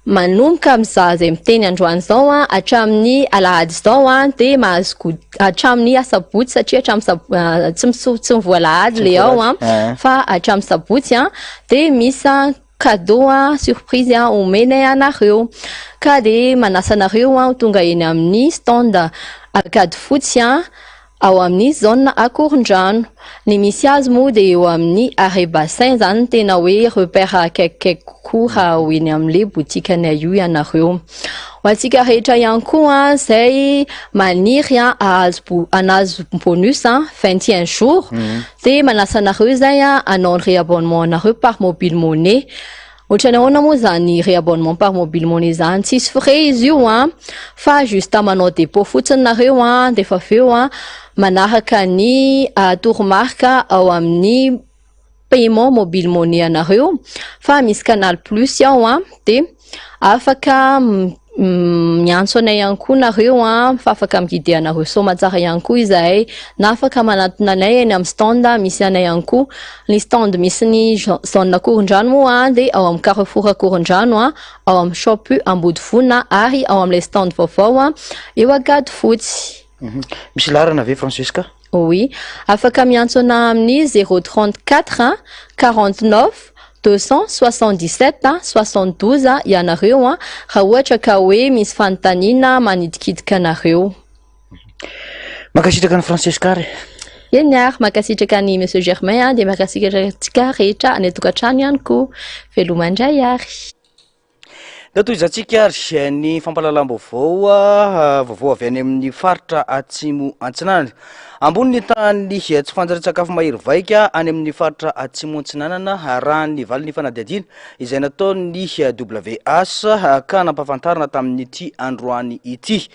manomboka amin'izay zay miteny androany zao hatramin'ny alahady zao de mahazo hatramin'ny asabotsy satria hatramin'ny tsy mivoalahady le ao fa hatramin'ny sabotsy de misy cadeau surprise omenay anareo ka de manasa anareo ho tonga eny amin'ny stand akady fotsy ao amin'ny zone Akorondrano. Ny misy azy moa de eo amin'ny arrêt bassin zany tena hoe repère akaikikaiky kokoa raha ho eny amin'le botikanay io ianareo. Ho antsika rehetra ihany koa zay maniry anazo bonus 21 jours de manasa anareo zay anao ny réabonnement anareo par mobile money. Ohatra nahoana moa zany réabonnement par mobile money zany tsisy frais izy io fa juste manao dépôt fotsiny nareo de fa aveo manaraka ny tourmarque ao amin'ny paiement mobile money anareo fa misy Canal Plus ao de afaka miantso anay ihany koa nareo fa afaka miguider anareo soma tsara ihany koa izahay na afaka manatona anay eny amin'ny stand misy anay ihany koa ny stand misy ny zone Akorondrano moa de ao amin'ny Carrefour Akorondrano ao amin'ny shop Ambodifona ary ao amin'ilay stand vaovao eo agady fotsy. Misy larana ve Francesca? Oui, afaka miantso ana amin'ny 034 49 277 72 ianareo raha ohatra ka hoe misy fanontaniana manidikidika anareo. Makasitraka ny Francesca ary eny ary makasitraka ny Monsieur Germain de makasitraka rehetra any tokantrano ihany koa velomandray ary. Da toy izantsika ary ny fampahalalam-baovao vaovao avy any amin'ny faritra atsimo Antsinanana ambony ny tany tsy fanjary-tsakafo mahery vaika any amin'ny faritra atsimo Antsinanana raha ny valin'ny fanadiadiana izay nataony WS ka nampahafantarana tamin'ity androany ity.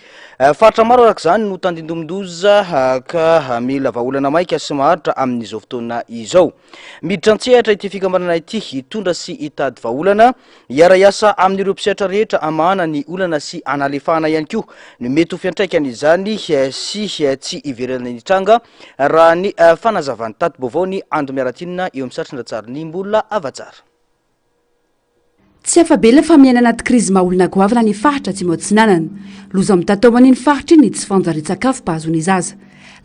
Faritra maro araka izany no tandindomindoza ka mila vahaolana maika sy maharitra amin'izao fotoana izao. Miditra antsehatra ity fikambanana ity hitondra sy hitady vahaolana iara-iasa amin'ireo mpisehatra rehetra amana ny olana sy analefahana ihany koa ny mety ho fiantraikany izany sy tsy iverana ny tranga raha ny fanazavan'ny tato baovao ny Ando Miaratinina eo amin'ny satrindratsara ny mbola avatsara. Tsy afabela fa miaina anaty krizy mahaolona goavana ny faritra Atsimo Antsinanana. Loza amin'ny tatao an'iny faritra iny tsy fanjary-tsakafo mpahazony zaza.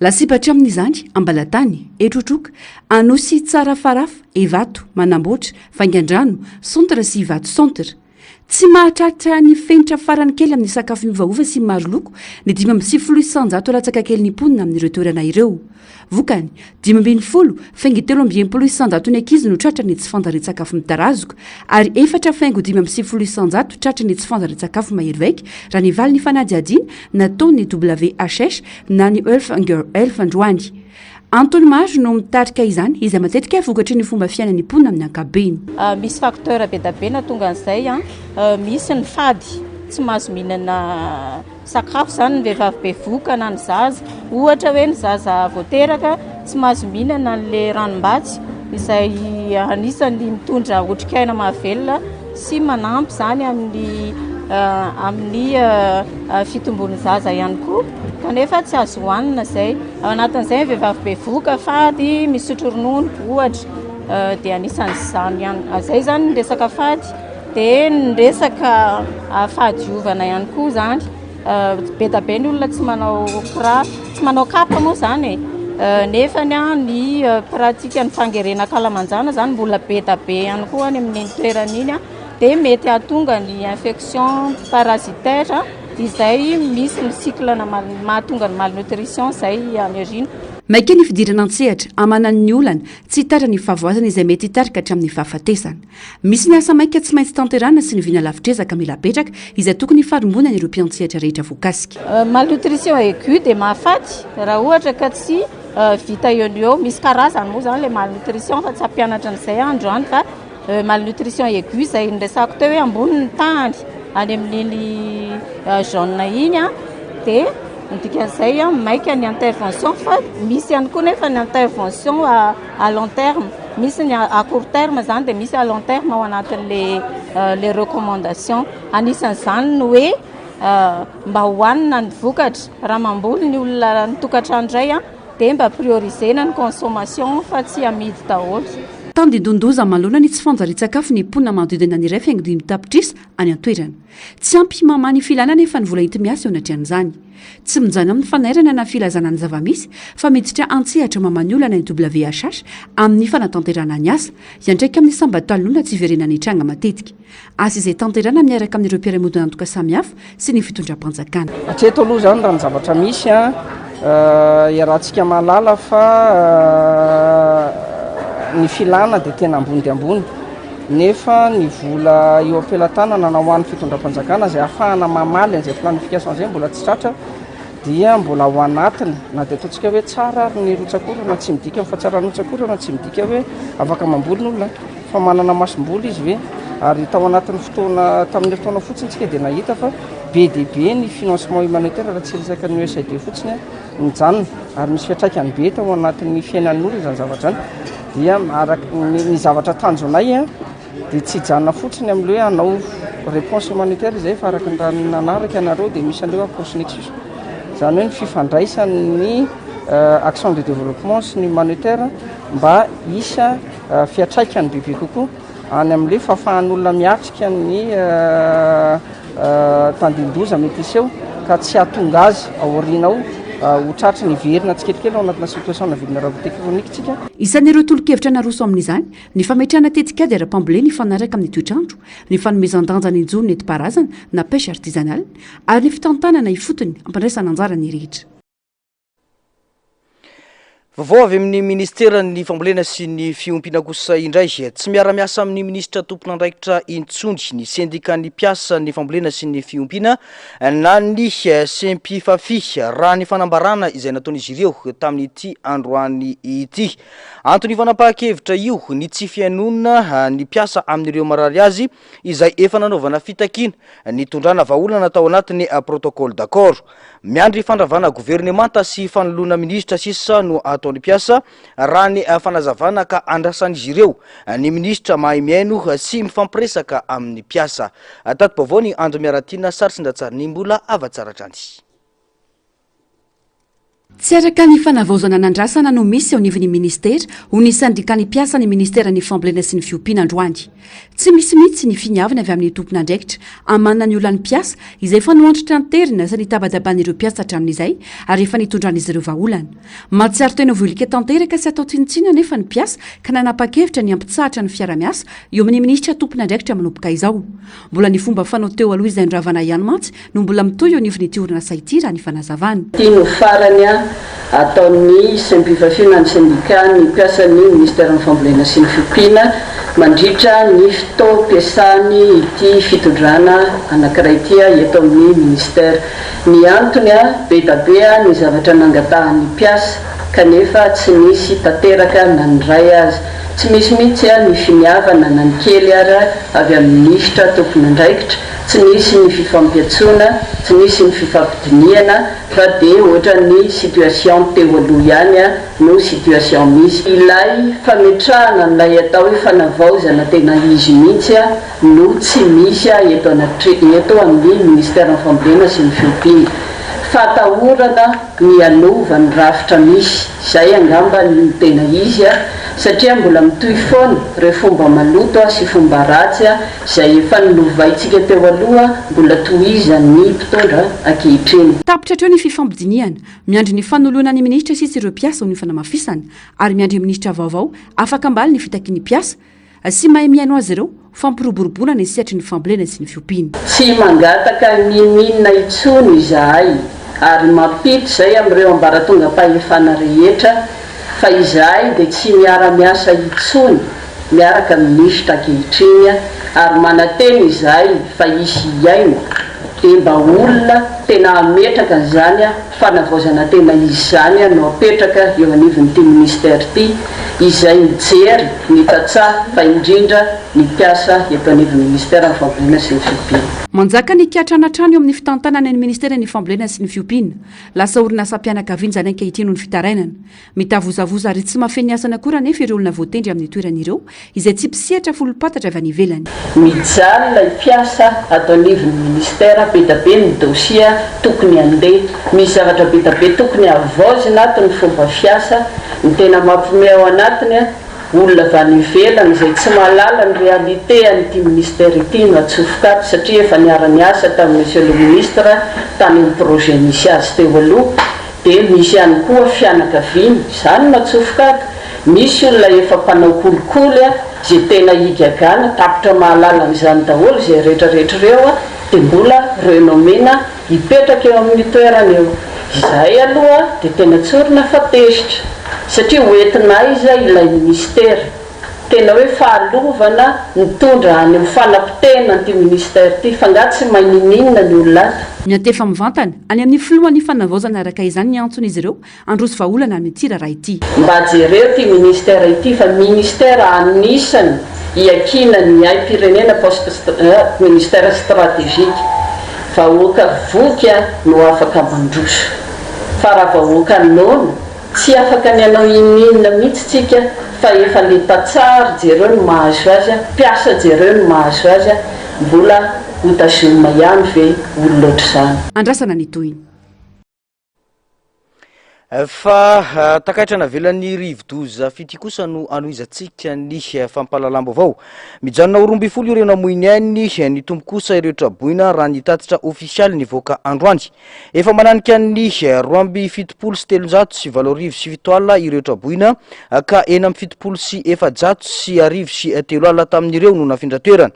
Lasipatra amin'izany Ambalatany, Etrotroka, Anosy Tsara Farafa, Evato, Manamboatra, Vaingandrano, Sontra sy Ivato Sontra. Tsy mahatratra ny fenitra farany kely amin'ny sakafo miovaova sy maro loko ny 5,700 latsaka kely ny ponina amin'ireo toerana ireo. Vokany 5,10 faingo 3,100 ny ankizy no tratra ny tsy fanjary-tsakafo mitarazoka ary 4 faingo 5,100 tratra ny tsy fanjary-tsakafo mahery vaika raha ny valin'ny fanadiadiana nataony WHS na ny Elf Androany. antony maro no mitarika izany izay matetika vokatry ny fomba fiainany mponina amin'ny ankabeny. Misy facteur be da be natonga an'izay misy ny fady tsy mahazo mihinana sakafo zany ny vehivavy be voka na ny zaza, ohatra hoe ny zaza voateraka tsy mahazo mihinana n'le ranombatsy izay anisany mitondra otrikaina mahavelona sy manampy zany amin'ny fitombony zaza ihany koa, kanefa tsy azo hohanina zay. Ao anatin'izay vehivavy be voka fady misotro ronono ohatra dia anisany zany ihany zay zany ny resaka fady. Dia ny resaka fahadiovana ihany koa zany be da be ny olona tsy manao kapa moa zany nefa ny pratika ny fangerenan-kalamanjana zany mbola be da be ihany koa any amin'ny toeran'iny dia mety hahatonga ny infection parasitaire izay misy ny cycle mahatonga ny malnutrition zay anerina. Maika ny fidirana an-tsehatra amanan'ny olana tsy hitatra ny fahavoazana izay mety hitarika hatramin'ny fahafatesana. Misy ny asa maika tsy maintsy tanterana sy ny vina lavitrezaka mila petraka izay tokony farombona ny ireo mpiantsehatra rehetra voakasika. Malnutrition aiguë dia mahafaty raha ohatra ka tsy vita eo misy karazany moa zany le malnutrition fa tsy hampianatra an'izay andro any fa malnutrition aiguë izay nresako teo hoe amboniny tany any amin'iny jaune iny dia dikan'izay maika ny intervention fa misy ihany koa nefa ny intervention à long terme, misy ny à court terme zany dia misy à long terme ao anatin'le recommandation. Anisan'izany ny hoe mba hohanina ny vokatra raha mamboly ny olona ny tokantrano iray dia mba priorisena ny consommation fa tsy amidy daholo. Tandindondoza malona ny tsy fanjari-tsakafo ny mponina manodidina ny iray faingo dimy tapitrisa any an-toerana. Tsy ampy mamany filana nefa ny vola hity miasa eo anatrian'izany. Tsy mijano amin'ny fanairana na filazana ny zavamisy fa miditra antsehatra mamany olana ny WHH amin'ny fanatanterana ny asa iandraika amin'ny sambatalon'olona tsy iverenany hitranga matetika. Asa izay tanterana miaraka amin'ireo mpiara-monina antoka samihafa sy ny fitondram-panjakana. Hatreto aloha zany raha ny zavatra misy iarahantsika mahalala fa ny filana dia tena ambony dia ambony nefa ny vola eo am-pelantanana na ho an'ny fitondram-panjakana izay ahafahana mamaly an'izay planification izay mbola tsy tratra dia mbola ao anatiny na dia ataontsika hoe tsara ary ny rotsakorana tsy midika fa tsara ny rotsakorana tsy midika hoe afaka mamboly ny olona fa manana masom-boly izy hoe ary tao anatin'ny fotoana tamin'ny fotoana fotsiny tsika dia nahita fa be dia be ny financement humanitaire raha tsy resaka ny USAID fotsiny mijanona ary misy fiatraikany be tao anatin'ny fiainan'ny olona izany zavatra izany dia araka ny zavatra tanjonay dia tsy hijanona fotsiny amin'le hoe hanao réponse humanitaire izay fa araka ny raha nanaraka ianareo dia misy an'ireo approxinexus zany hoe ny fifandraisan'ny action de développement sy ny humanitaire mba isa fiatraikany bebe kokoa any amin'le fahafahan'olona miatrika ny tandindoza mety iseho ka tsy hahatonga azy aoriana ao ho tratra ny verina tsikelikely ao anatina situation na vidina radioteknonikytsika. Isan'ireo tolo-kevitra naroso amin'izany ny fametrahana tetikady ara-pambolena ifanaraka amin'ny toetrandro, ny fanomezan-danja ny injony nentim-paharazana na pêche artisanale ary ny fitantanana ifotony ampandraisana anjara ny rehetra. Vaovao avy amin'ny ministera ny fambolena sy ny fiompiana kosa indray tsy miara-miasa amin'ny ministra tompona andraikitra intsondry ny syndicat ny mpiasa ny fambolena sy ny fiompiana na ny sempifafi raha ny fanambarana izay nataon'izy ireo tamin'ity androany ity. Antony fanapahan-kevitra io ny tsy fianonana ny mpiasa amin'ireo marary azy izay efa nanaovana fitakiana ny tondrana vahaolana natao anatin'ny protocole d'accord. Miandry fandravana gouvernemanta sy fanoloana ministra sisa no ataon'ny mpiasa raha ny fanazavana ka andrasan'izy ireo ny ministra mahay miaino sy mifampiresaka amin'ny mpiasa. Tato-baovao ny Andro Miaratina sary sindatsara ny mbola avatsaratrany. Tsy araka ny fanavaozana nandrasana no misy ao nivon'ny ministera ho ny syndicat ny mpiasa ny ministera ny fambolena sy ny fiompiana androany. Tsy misy mihitsy ny finiavana avy amin'ny tompona andraikitra amana ny olana mpiasa izay efa noantritra anterina sy nitabatabanaireo mpiasa hatramin'izay ary efa nitondran'izy ireo vahaolana. Mahatsiaro tena voalika tanteraka sy atao tsinitsina nefa ny mpiasa ka nanapa-kevitra ny ampitsahatra ny fiara-miasa eo amin'ny ministra tompona andraikitra manomboka izao. Mbola ny fomba fanao teo aloha izay nravana ihany mantsy no mbola mitoy eo nivon'ny tiorina saity raha ny fanazavana. Ataon'ny sempifafiana ny syndicat ny mpiasan'ny ministera ny fambolena sy ny fiompiana mandritra ny fotoam-piasany ity fitondrana anankiray ity eto amin'ny ministera. Ny antony be da be ny zavatra nangatahan'ny mpiasa kanefa tsy misy tanteraka na nyray azy tsy misy mihitsy a ny finiavana na ny kely ara avy amin'ny lisitra tompony andraikitra tsy misy ny fifampiatsona tsy misy ny fifampidiniana fa dia ohatra ny situation teo aloha ihany a no situation misy ilay fametrahana nilay atao hoe fanavaozana tena izy mihitsy a no tsy misy a eto amin'ny ministère ny fambolena sy ny fiompiana fatahorana ny anova ny rafitra misy izay angamba ny tena izy a satria mbola mitohy foana reo fomba maloto a sy fomba ratsy a izay efa nilovaitsika teo aloha mbola tohizany mpitondra ankehitriny tapitra treo ny fifambidiniana miandry ny fanoloana ny ministra sisy ireo mpiasa ho ny fanamafisana ary miandry ministra vaovao afaka ambaly ny fitaky ny mpiasa sy mahay miaino azy ireo fampiroboroboana ny siatry ny fambolena sy ny fiompiana tsy mangataka ninina itsony izahay ary mampity izay amin'ireo ambaratonga mpahefana rehetra fa izahay dia tsy miara-miasa itsony miaraka ministra ankehitriny ary manateny izahay fa isy iaino dia mba olona tena ametraka n'izany a fanavaozana tena izy zany a no apetraka eo anivon'ity ministère ity izay mijery ny tatsah fa indrindra ny mpiasa eto anivon'ny ministère ny fambolena sy ny fiompiana manjaka ny kiatrana trano eo amin'ny fitantanana ny ministère ny fambolena sy ny fiompiana lasa orinasa mpianakaviany zany ankehitriny no ny fitarainana mitavozavoza ary tsy mafeny asana koa nefa ireo olona voatendry amin'ny toeran'ireo izay tsy mpisehatra folopatatra avy any ivelany mijaly lay mpiasa atao anivon'ny ministère be da be ny dosia tokony andeha misy zavatra be da be tokony avaozina ato ny fomba fiasa ny tena mampime ao anatiny a olona vany ivelany izay tsy mahalala ny réalité an'ity ministère ity no atsofoka ato satria efa niara-ny asa tamin'ny monsieur le ministre tany amin'ny projet misy azy teo aloha dia misy ihany koa fianakaviany izany no atsofoka ato misy olona efa mpanao kolikoly a zay tena higagana tapitra mahalala n'izany daholo zay rehetrarehetra ireo a dia mbola renomena hipetraka eo amin'ny toerana eo izay aloha dia tena tsorina fa tezitra satria hoentinay iza ilay ministère tena hoe fahalovana nitondra any amin'ny fanampitena an'ity ministère ity fa nga tsy mainininina ny olona ato miantefa mivantana any amin'ny filohan'ny fanavaozana araka izany ny antsony izy ireo androzy vaolana amin'ny tsiraraha ity mba jereo ty ministère ity fa ministère anisany iakina ny aim-pirenena ministère stratégique vahoaka voky a no afaka mandroso fa raha vahoaka nono tsy afaka ny anao ininina mihitsy tsika fa efa leta tsara jereo ny mahazo azy a mpiasa jereo ny mahazo azy a mbola hotazoma ihany ve oloatra izany andrasana ny toyiny fa takatrana velan'ny rivodoza fity kosa no anoizatsika ny fampalalambo avao mijanona ho 12 ireo namoiny any ny tombo kosa ireo traboina raha nitatitra ofisialy nivoaka androany efa mananika ny 270 sy 307 sy 7 ireo traboina ka 7 sy 700 sy 1 sy 3 tamin'ireo no nafindratoerana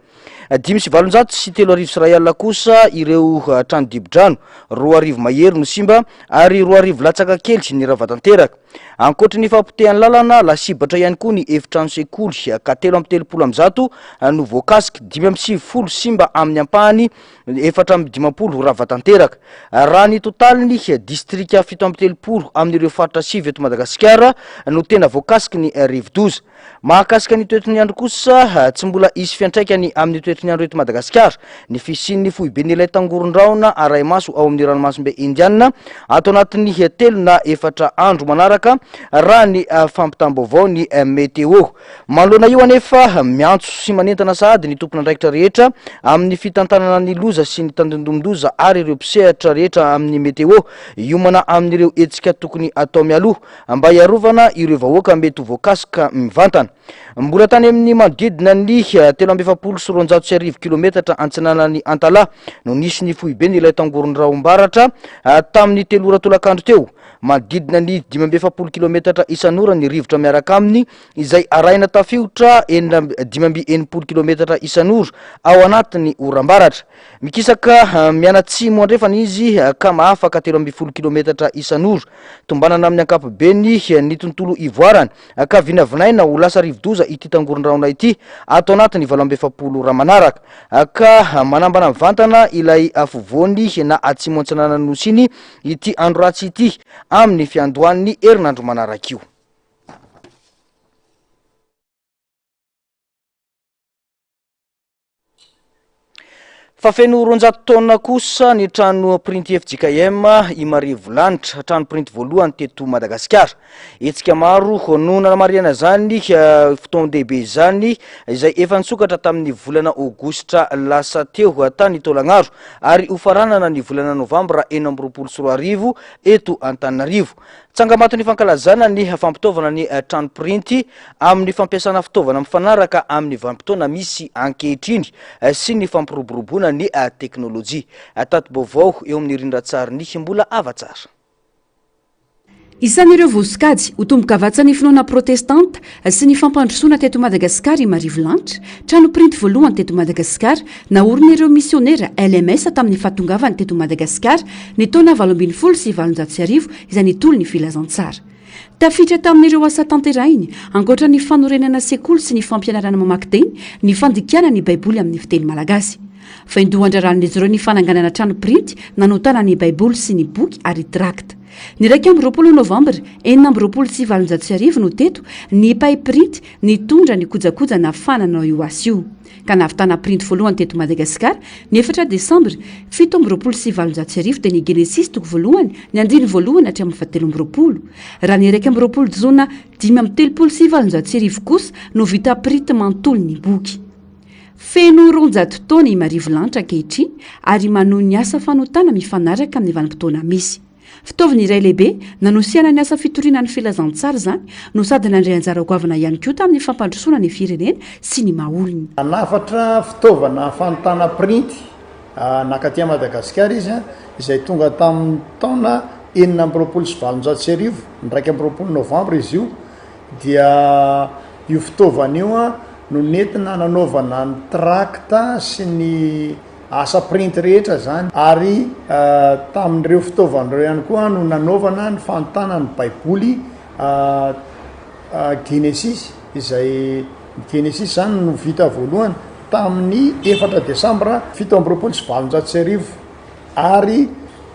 5 sy 700 sy 3 sy 1 kosa ireo trano dibodrano 2 mahery no simba ary 2 latsaka kely ny ravatanteraka ankoatra ny fampotehany lalana lasibatra ihany koa ny efitrano sekoly ka 370 no voakasiky 5 simba amin'ny ampahany 450 ravatanteraka raha ny totaly ny distrika 770 amin'ireo faritra 7 eto Madagasikara no tena voakasiky ny rivodoza mahakasika ny toetrany andro kosa tsy mbola isy fiantraikany amin'ny toetrany andro eto Madagasikara ny fisin'ny foibe n'ilay tangoron-draona aray maso ao amin'ny ranomasimbe indiana atao anatin'ny 3 na 4 andro manaraka raha ny fampitambaovao ny meteo manoloana io anefa miantso sy manentana sahady ny tompona andraikitra rehetra amin'ny fitantanana ny loza sy ny tandindomindoza ary ireo mpisehatra rehetra amin'ny meteo iomana amin'ireo etsika tokony atao mialoha mba hiarovana ireo vahoaka mety ho voakasika mivantana mbola tany amin'ny manodidina ny 370 sy 450 kilometatra antsinanany Antala no nisy ny foibe n'ilay tangoron-drahom-baratra tamin'ny 3 ora tolakandro teo manodidina ny 570 kilometatra isan'ora ny rivotra miaraka aminy izay arahina tafiotra 570 kilometatra isan'ora ao anatin'ny oram-baratra mikisaka mianatsimo andrefana izy ka mahafaka 370 kilometatra isan'ora tombanana amin'ny ankapobeny ny tontolo ivoarany ka vinavinaina ho lasa rivodoza ity tangoron-drahona ity atao anatin'ny 270 ramanavy mifanaraka ka manambana mivantana ilay afovoany na atsimo-antsinana nosy iny ity andro ratsy ity amin'ny fiandohan'ny herinandro manaraka io. Fa feno 200 taona kosa ny trano printy FJKM i Marivolanitra, trano printy voalohany teto Madagasikara. Etsika maro no nanamariana zany fotoan-dehibe zany izay efa nisokatra tamin'ny volana Aogositra lasa teo tany Taolagnaro ary hofaranana ny volana Novambra 2024 eto Antananarivo. Tsangamato ny fankalazana ny fampitaovana ny trano printy amin'ny fampiasana fitaovana mifanaraka amin'ny vanim-potoana misy ankehitriny sy ny fampiroboroboana ny teknôlôjia. Tato-baovao eo amin'ny rindran-tsary ny mbola avatsara. Isan'ireo vosikajy ho tombokavatsan'ny finoana protestanta sy ny fampandrosoana teto Madagasikara i Marivolanitra, trano printy voalohany teto Madagasikara, naorina ireo misionera LMS tamin'ny fahatongavany teto Madagasikara ny taona 2020 sy 2021 izay nitolo ny filazantsara. Tafitra tamin'ireo asa tanterainy ankoatra ny fanorenana sekoly sy ny fampianarana mamaky teny ny fandikana ny baiboly amin'ny fiteny malagasy. Fa indohan-draran'izy ireo ny fananganana trano printy nanotana ny baiboly sy ny boky ary tracte. Ny 20 Novambra 2024 no teto ny pay printy nitondra ny kojakoja nafanana io asa io. Ka nahavitana printy voalohany teto Madagasikara ny 4 Desambra 2024 dia ny Genesis toko voalohany ny andiny voalohany hatramin'ny 2020. Raha ny 2 Jona 2027 kosa no vita printy mantolo ny boky. Feno 200 taona i Marivolanitra ankehitriny ary maneho ny asa fanotana mifanaraka amin'ny vanim-potoana misy. Fitaovana iray lehibe nanosiana ny asa fitoriana ny filazantsara zany no sady nandray anjara goavana ihany koa tamin'ny fampandrosoana ny firenena sy ny maha-olona. Anafatra fitaovana fanotana printy nakaty Madagasikara izy izay tonga tamin'ny taona 2024 ny 2 Novambra izy io dia io fitaovana io no nentina nanaovana ny tracta sy ny asa printy rehetra zany ary tamin'ireo fitaovan'ireo ihany koa no nanaovana ny fanotana ny baiboly Genesis izay Genesis zany no vita voalohany tamin'ny 4 Desambra 2024 ary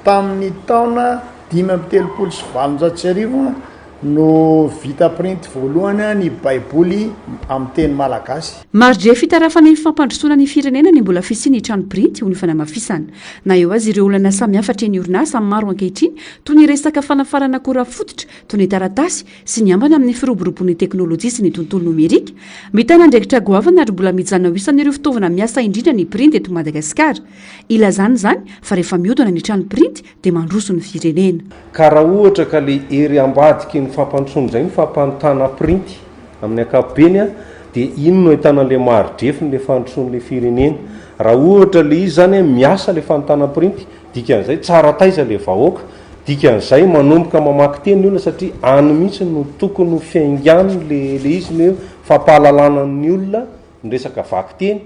tamin'ny taona 2024 no vita printy voalohany ny baiboly amin'ny teny malagasy. Marje fitarafana ny fampandrosoana ny firenena ny mbola fisiany trano printy ho ny fanamafisana. Na eo azy ireo olana samihafa treny orinasa maro ankehitriny toy ny resaka fanafarana kora fototra toy ny taratasy sy ny ambana amin'ny firoboroboan'ny teknôlôjia sy ny tontolo nomerika. Mitana andraikitra goavana ary mbola mijanona ho isan'ireo fitaovana miasa indrindra ny printy eto Madagasikara. Ilazany zany fa rehefa mihodana ny trano printy dia mandroso ny firenena. Karaha ohatra ka le ery ambadiky ny fampandrosoana zay ny fampanontana printy amin'ny ankapobeny dia ino no ahitana le marodrefiny le fandrosoan'le firenena. Raha ohatra le izy zany miasa le fanontana printy dikan'izay tsara taiza le vahoaka, dikan'izay manomboka mamaky teny olona satria any mihitsy no tokony ho fiaingany le izy le fampahalalana ny olona ny resaka vaky teny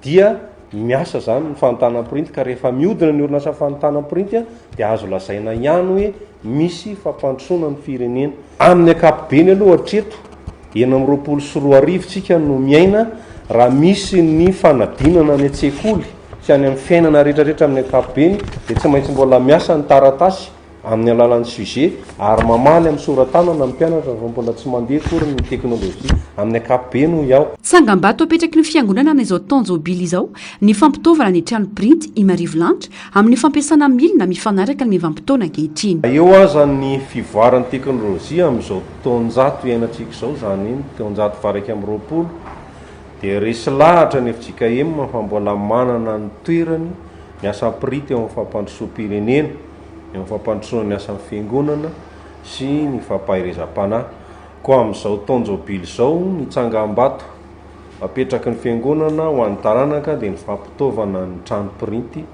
dia miasa zany ny fanontana printy. Ka rehefa mihodina ny orinasa fanontana printy dia azo lazaina ihany hoe misy fampandrosoana ny firenena. Amin'ny ankapobeny aloha hatreto 2024 tsika no miaina raha misy ny fanadinana ny an-tsekoly sy any amin'ny fiainana rehetrarehetra amin'ny ankapobeny dia tsy maintsy mbola miasa ny taratasy amin'ny alalan'ny sujet ary mamaly amin'ny soratanana ny mpianatra fa mbola tsy mandeha kory ny teknôlôjia amin'ny ankapobeny ho iaho. Tsangam-bato apetraky ny fiangonana amin'izao taonjobily izao ny fampitaovana ny trano printy i Marivolanitra amin'ny fampiasana milina mifanaraka ny vanim-potoana ankehitriny. Eo aza ny fivoaran'ny teknôlôjia amin'izao taonjato iainantsika izao zany iny taonjato varaiky amin'ny 20 dia resy lahatra ny FJKM fa mbola manana ny toerany miasa printy eo amin'ny fampandrosoam-pirenena, eo amin'ny fampandrosoana ny asa fiangonana sy ny fampahirezam-panahy. Koa amin'izao taonjobily izao ny tsangam-bato apetraky ny fiangonana ho an'ny taranaka dia ny fampitaovana ny trano printy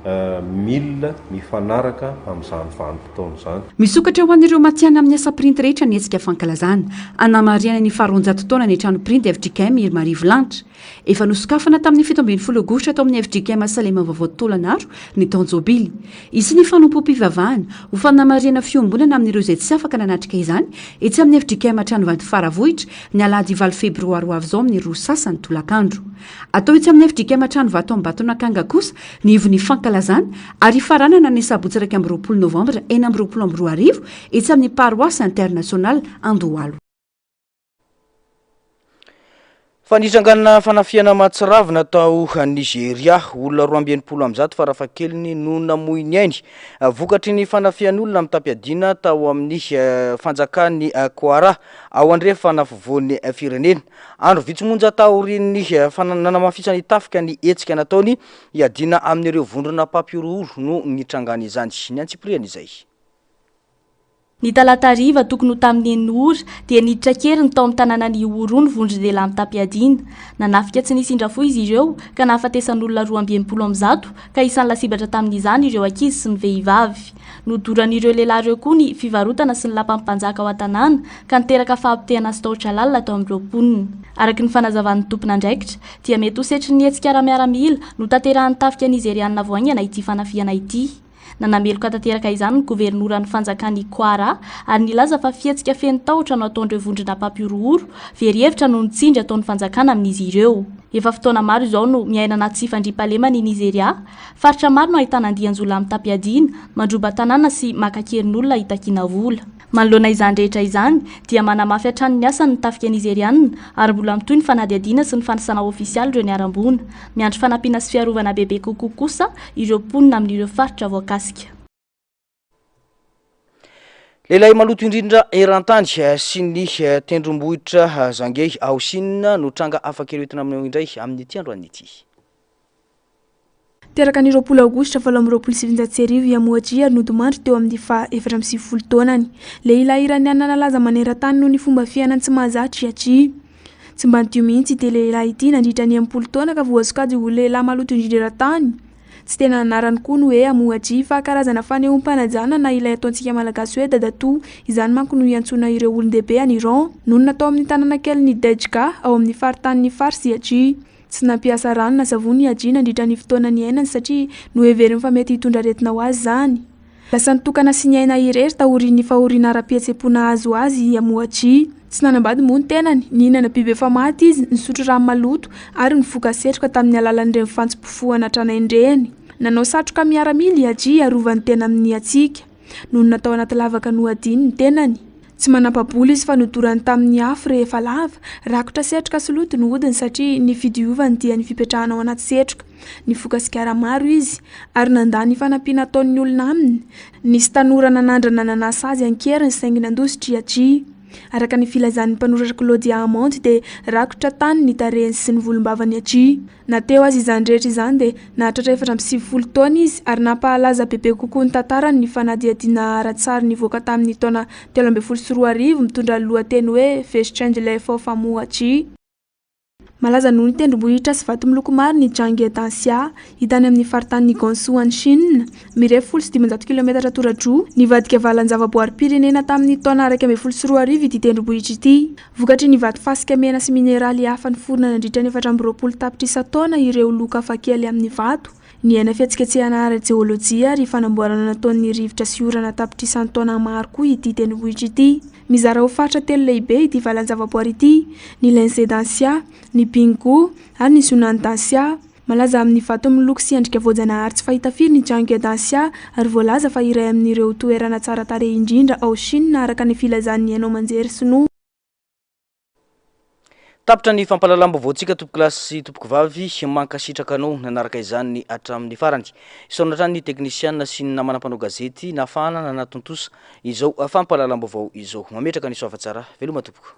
mila mifanaraka amin'izany vanim-potoana zany. Misokatra ho an'ireo matiana amin'ny asa printy rehetra ny hetsika fankalazana anamariana ny faharoanjato taona ny trano printy FJKM Ilmarivo lanitra efa nosokafana tamin'ny 17 aogositra tao amin'ny FJKM Salema vaovao Tolanaro ny Tanjobily. Izy ny fanompo-pivavahana ho fanamariana fiombonana amin'ireo izay tsy afaka nanatrika izany etsy amin'ny FJKM Tranovandy Faravohitra ny alahady 9 febroary ho avy izao amin'ny roa sasany tolakandro. Atao etsy amin'ny FJKM Tranvato Ambatonakanga kosa ny ivony fankalazana ary faranana ny sabotsy 20 novambra 2024 etsy amin'ny paroisse internationale Andohalo. Fanitrangana fanafiana Matsiravina tao Nigeria olona 220 am'zato farafahakeliny no namoy ny ainy vokatry ny fanafian'olona amin'ny tapiadina tao amin'ny fanjakany Kwara ao andre fanafovoany firenena. Andro vitsomonja taoriny nanamafisany tafika ny etsika nataony iadina amin'ireo vondrona papirouro no nitrangana izany. Ny antsipriana izay. Ny talatariva tokony ho tamin'ny Enory dia niditra keriny tao amin'ny tanànan'ny Oro ny vondry lehilahy amin'ny tapiadina. Nanafika tsy nisy indrafo izy ireo ka nahafatesan'olona 220 am'zato ka isan'ny lasibatra tamin'izany ireo ankizy sy ny vehivavy. Nodoran'ireo lehilahy ireo koa ny fivarotana sy ny lapam-panjaka ao an-tanàna ka niteraka fahabotehana sy tahotra lalina tao amin'ireo mponina. Araky ny fanazavan'ny tompona andraikitra dia mety ho setry ny hetsika ara-miaramila no tanterahan'ny tafika nizeriana voaingana ity fanafiana ity. Nanameloka tanteraka izany ny governoran'ny fanjakany Kwara ary nilaza fa fihetsika feno tahotra no ataon'ireo vondrona papirouro very hevitra no nitsindry ataon'ny fanjakana amin'izy ireo. Efa fotoana maro izao no miaina anaty tsy fandriam-pahalema ny Nizeria, faritra maro no ahitana andian-jola amin'ny tapiadina, mandroba tanàna sy maka-kerin'olona hitakina vola. Manoloana izany rehetra izany dia manamafy hatrany ny asany ny tafika nizeriana ary mbola mitohy ny fanadihadiana sy ny fanisana ofisialy ireo niarambona. Miandry fanampiana sy fiarovana bebe kokoa kosa ireo mponina amin'ireo faritra voakasika. Lehilahy maloto indrindra eran-tany sy ny tendrombohitra Zangey ao Sinina no tranga afaka eretina aminao indray amin'ny ity andro an'ity. Teraka ny 20 aogositra 2027 iamoatria nodomandry teo amin'ny fa 470 taonany. Lehilahy iraniana nalaza maneran-tany noho ny fomba fiainany tsy mahazatra atria. Tsy mba nitio mihitsy ity lehilahy ity nandritra ny 10 taona ka voasokajy ho lehilahy maloto indrindra eran-tany. Tsy tena anarany koa no hoe amoatria fa karazana fanehoam-panajana na ilay ataontsika malagasy hoe dadatoa izany manko no iantsona ireo olon-dehibe any Iran no natao amin'ny tanàna kely ny Dejka ao amin'ny faritany Farsy atria. Tsy nampiasa rano na savony Adji nandritra ny fotoana ny ainany satria no heveriny fa mety hitondra aretina ho azy zany. Lasa nitokana sy ny aina irery taorian'ny fahoriana ara-pihetsepoana azo azy amoatria. Tsy nanambady moa ny tenany, nihinana biby efa maty izy, nisotro rano maloto ary nivoaka setroka tamin'ny alalan'ireny fantsim-pofoana tranaindreny. Nanao satroka miaramila Adji arovany tena amin'ny atsika. Noho natao anaty lavaka noadiny ny tenany. Tsy manam-paboly izy fa nodorany tamin'ny afo rehefa lava, rakotra setroka sy loto no hodiny satria ny fidiovany dia ny fipetrahana ao anaty setroka. Nivoaka sigara maro izy ary nandany fanampiana ataon'ny olona aminy. Nisy tanora nanandrana nanasa azy ankeriny saingy nandositry Adji. Araka ny filazan'ny mpanoratra Claudia Amonde dia rakotra tany ny tarehiny sy ny volombavany Adji. Nateo azy izany rehetra izany dia nahatratra 470 taona izy ary nampahalaza bebe kokoa ny tantarany ny fanadihadiana ara-tsary nivoaka tamin'ny taona 2014 mitondra ny lohateny hoe Face Change l'effort famo Adji. Malaza noho ny tendrombohitra sy vato miloko maro ny Jianghe Danxia, hitany amin'ny faritany Gansu any Chine, mirefy 700 km tora-dro, nivadika valan-javaboary-pirenena tamin'ny taona 2012 ity tendrombohitra ity. Vokatry ny vato fasika mena sy mineraly hafa ny forona nandritra ny 420 tapitrisa taona ireo loka hafakely amin'ny vato. Ny aina fihetsiketsehana ara-jeolojia ary fanamboarana nataon'ny rivotra sy orana tapitrisan'ny taona maro koa ity tendrombohitra ity. Mizara ho faritra telo lehibe ity valan-javaboary ity, ny Lense Danxia, ny Bingu ary ny Sunan Danxia. Malaza amin'ny vato miloko sy endrika voajanahary tsy fahita firy ny Jianghe Danxia ary voalaza fa iray amin'ireo toerana tsara tarehy indrindra ao Chine araka ny filazan'ny hainao manjery sinoa. Tapitra ny fampalalambo voatsika tompoko lasy sy tompoko vavy mankasitraka anao nanaraka izany ny hatramin'ny farany. Isaona hatrany ny teknisiana sy ny namana-panao gazety nafana nanatontosa izao fampalalambo vao izao. Mametraka ny soava tsara veloma tompoko.